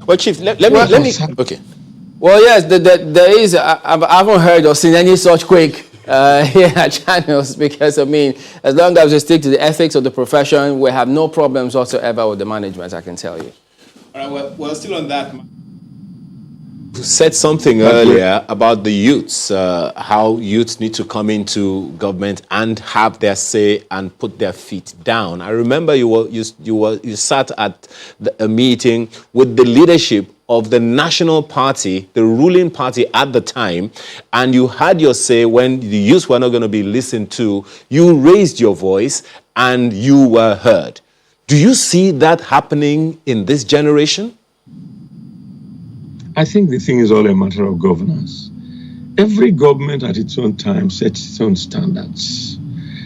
Well, Chief, let me. Okay. Well, yes, there is. I haven't heard or seen any such quake here at channels, because, I mean, as long as we stick to the ethics of the profession, we have no problems whatsoever with the management, I can tell you. All right, well, still on that. You said something earlier about the youths, how youths need to come into government and have their say and put their feet down. I remember you sat at a meeting with the leadership of the national party, the ruling party at the time, and you had your say when the youth were not going to be listened to. You raised your voice and you were heard. Do you see that happening in this generation? I think the thing is all a matter of governance. Every government at its own time sets its own standards.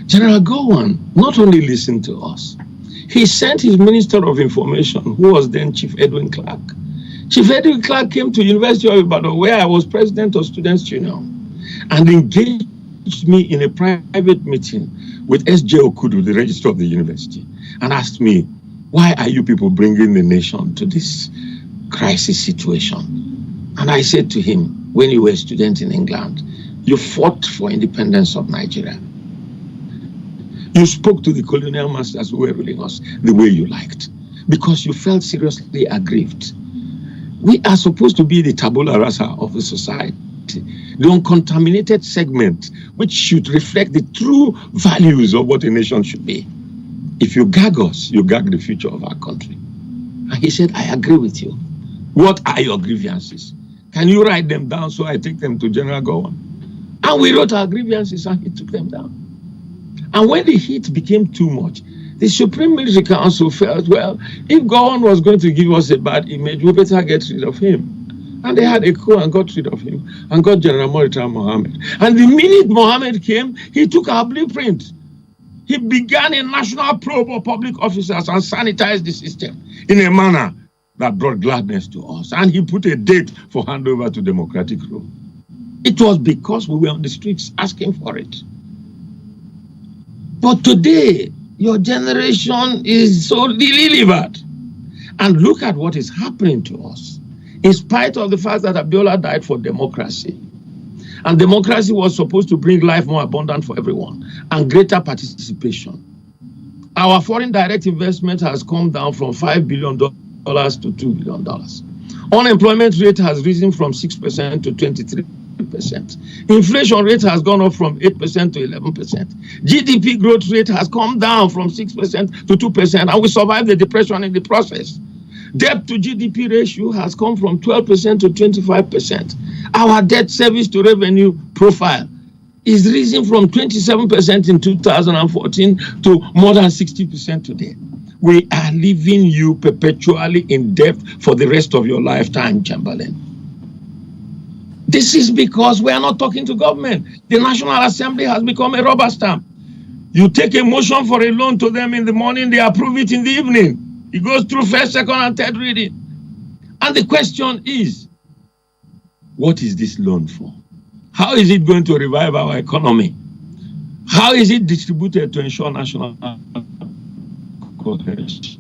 General Gowon not only listened to us, he sent his Minister of Information, who was then Chief Edwin Clark. Chief Edwin Clark came to University of Ibadan, where I was president of Students' Union, and engaged me in a private meeting with S.J. Okudu, the registrar of the university, and asked me, why are you people bringing the nation to this crisis situation? And I said to him, when you were a student in England, you fought for independence of Nigeria. You spoke to the colonial masters who were ruling us the way you liked, because you felt seriously aggrieved. We are supposed to be the tabula rasa of the society, the uncontaminated segment, which should reflect the true values of what a nation should be. If you gag us, you gag the future of our country. And he said, I agree with you. What are your grievances? Can you write them down so I take them to General Gowon? And we wrote our grievances and he took them down. And when the heat became too much, the Supreme Military Council felt, well, if Gowon was going to give us a bad image, we better get rid of him. And they had a coup and got rid of him and got General Murtala Mohammed. And the minute Mohammed came, he took our blueprint. He began a national probe of public officers and sanitized the system in a manner that brought gladness to us. And he put a date for handover to democratic rule. It was because we were on the streets asking for it. But today, your generation is so delivered. And look at what is happening to us. In spite of the fact that Abiola died for democracy, and democracy was supposed to bring life more abundant for everyone and greater participation, our foreign direct investment has come down from $5 billion to $2 billion. Unemployment rate has risen from 6% to 23%. Inflation rate has gone up from 8% to 11%. GDP growth rate has come down from 6% to 2%, and we survived the depression in the process. Debt to GDP ratio has come from 12% to 25%. Our debt service to revenue profile is risen from 27% in 2014 to more than 60% today. We are leaving you perpetually in debt for the rest of your lifetime, Chamberlain. This is because we are not talking to government. The National Assembly has become a rubber stamp. You take a motion for a loan to them in the morning, they approve it in the evening. It goes through first, second, and third reading. And the question is, what is this loan for? How is it going to revive our economy? How is it distributed to ensure national cohesion?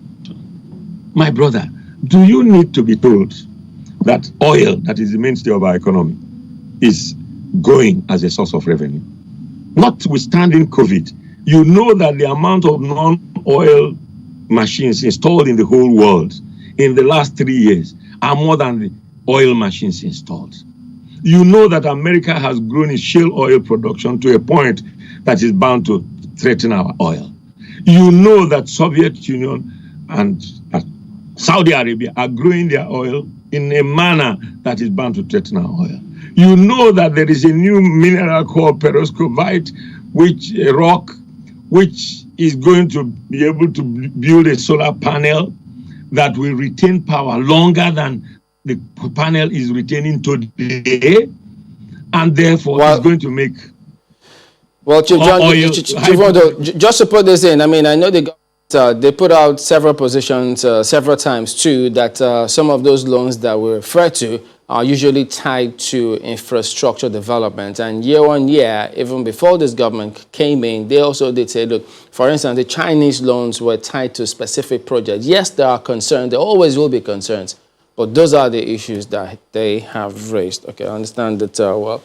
My brother, do you need to be told that oil, that is the mainstay of our economy, is going as a source of revenue? Notwithstanding COVID, you know that the amount of non-oil machines installed in the whole world in the last 3 years are more than the oil machines installed. You know that America has grown its shale oil production to a point that is bound to threaten our oil. You know that Soviet Union and Saudi Arabia are growing their oil in a manner that is bound to threaten our oil. You know that there is a new mineral called perovskite, which a rock, which is going to be able to build a solar panel that will retain power longer than the panel is retaining today, and therefore is going to make Chief John, just to put this in, I mean, I know the they put out several positions several times too, that some of those loans that we refer to are usually tied to infrastructure development. And year on year, even before this government came in, they also did say, look, for instance, the Chinese loans were tied to specific projects. Yes, there are concerns. There always will be concerns. But those are the issues that they have raised. Okay, I understand that well.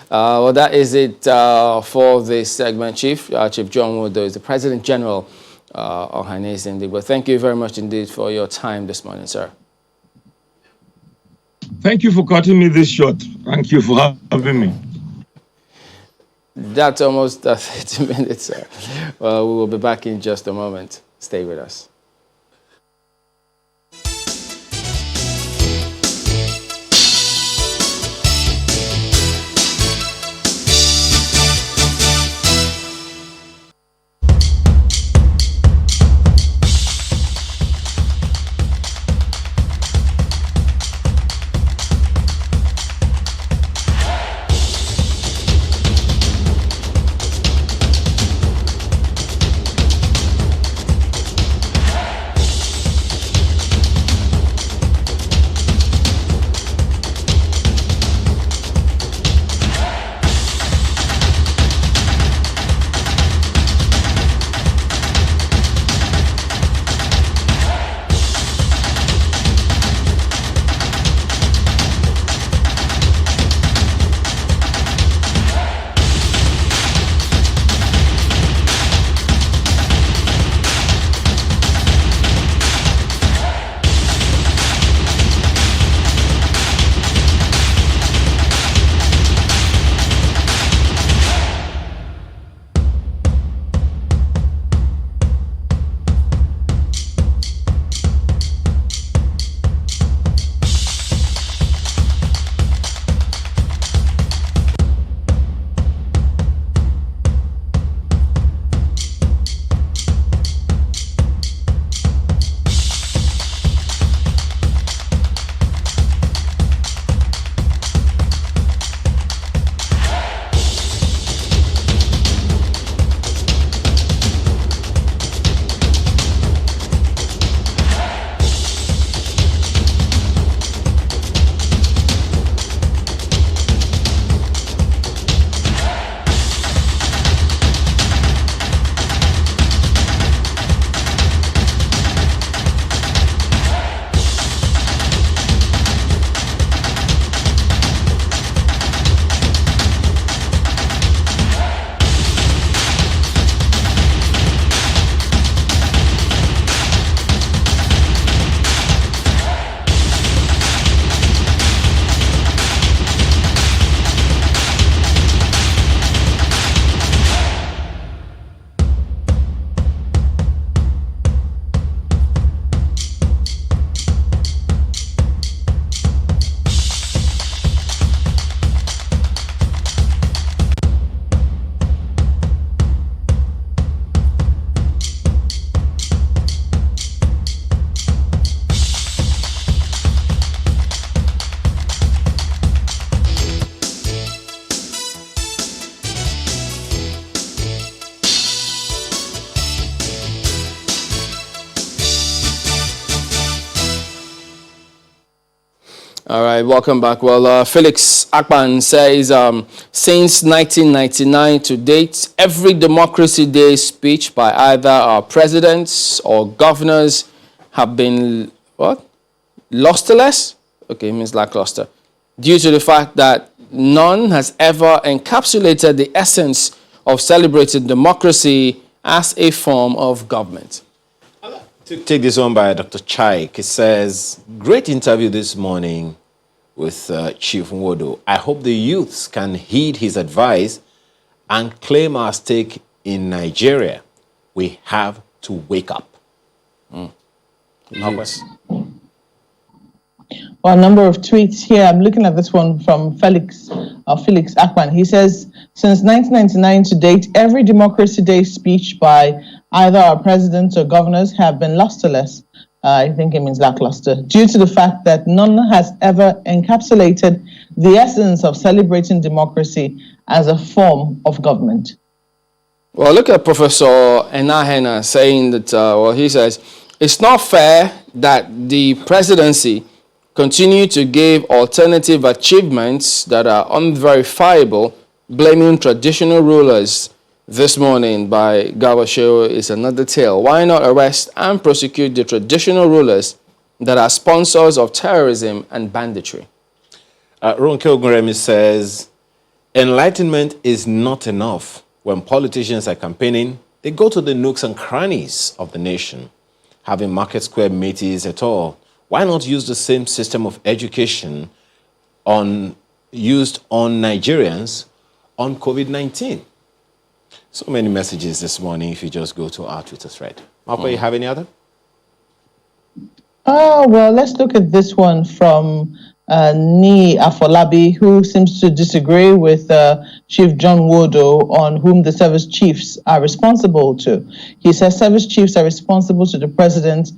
Well, that is it for this segment, Chief. Chief John Wodo is the President General of Hanes indeed. But thank you very much indeed for your time this morning, sir. Thank you for cutting me this short. Thank you for having me. That's almost 30 minutes, sir. Well, we will be back in just a moment. Stay with us. All right, welcome back. Well, Felix Akpan says, since 1999 to date, every Democracy Day speech by either our presidents or governors have been, what? Lusterless? Okay, it means lackluster. Due to the fact that none has ever encapsulated the essence of celebrating democracy as a form of government. Take this one by Dr. Chaik. It says, great interview this morning with Chief Nwodo. I hope the youths can heed his advice and claim our stake in Nigeria. We have to wake up. Well, a number of tweets here. I'm looking at this one from Felix Akpan. He says, since 1999 to date, every Democracy Day speech by either our presidents or governors have been lusterless. I think it means lackluster, due to the fact that none has ever encapsulated the essence of celebrating democracy as a form of government. Well, look at Professor Enahena saying that, he says, it's not fair that the presidency continue to give alternative achievements that are unverifiable, blaming traditional rulers. This morning by Gawasho is another tale. Why not arrest and prosecute the traditional rulers that are sponsors of terrorism and banditry? Ronke Ogunremi says, enlightenment is not enough. When politicians are campaigning, they go to the nooks and crannies of the nation, having market square meetings at all. Why not use the same system of education used on Nigerians on COVID-19? So many messages this morning if you just go to our Twitter thread. Marco, you have any other? Oh, well, let's look at this one from Ni Afolabi, who seems to disagree with Chief John Wodo on whom the service chiefs are responsible to. He says service chiefs are responsible to the president,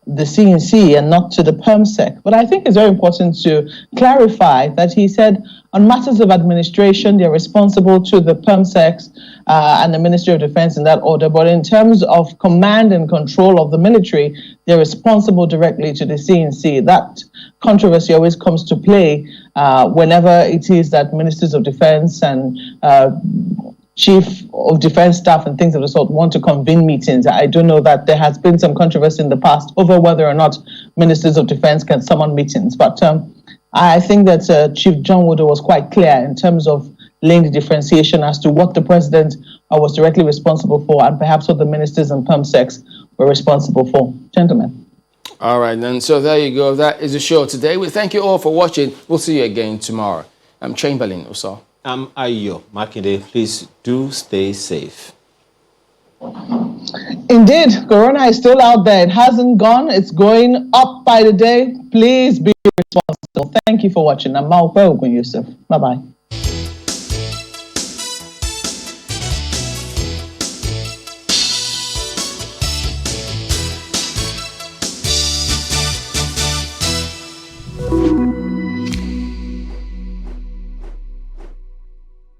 the CNC, and not to the PERMSEC. But I think it's very important to clarify that he said on matters of administration, they're responsible to the PERMSECs and the Ministry of Defense in that order. But in terms of command and control of the military, they're responsible directly to the CNC. That controversy always comes to play whenever it is that ministers of defense and chief of defense staff and things of the sort want to convene meetings. I do know that there has been some controversy in the past over whether or not ministers of defense can summon meetings. But I think that Chief John Wodo was quite clear in terms of laying the differentiation as to what the president was directly responsible for and perhaps what the ministers and PERMSECs were responsible for. Gentlemen. All right, then. So there you go. That is the show today. We thank you all for watching. We'll see you again tomorrow. I'm Chamberlain Uso. I'm Ayo Makinde. Please do stay safe. Indeed, Corona is still out there. It hasn't gone. It's going up by the day. Please be responsible. Thank you for watching. I'm Maupe Ogun Yusuf. Bye-bye.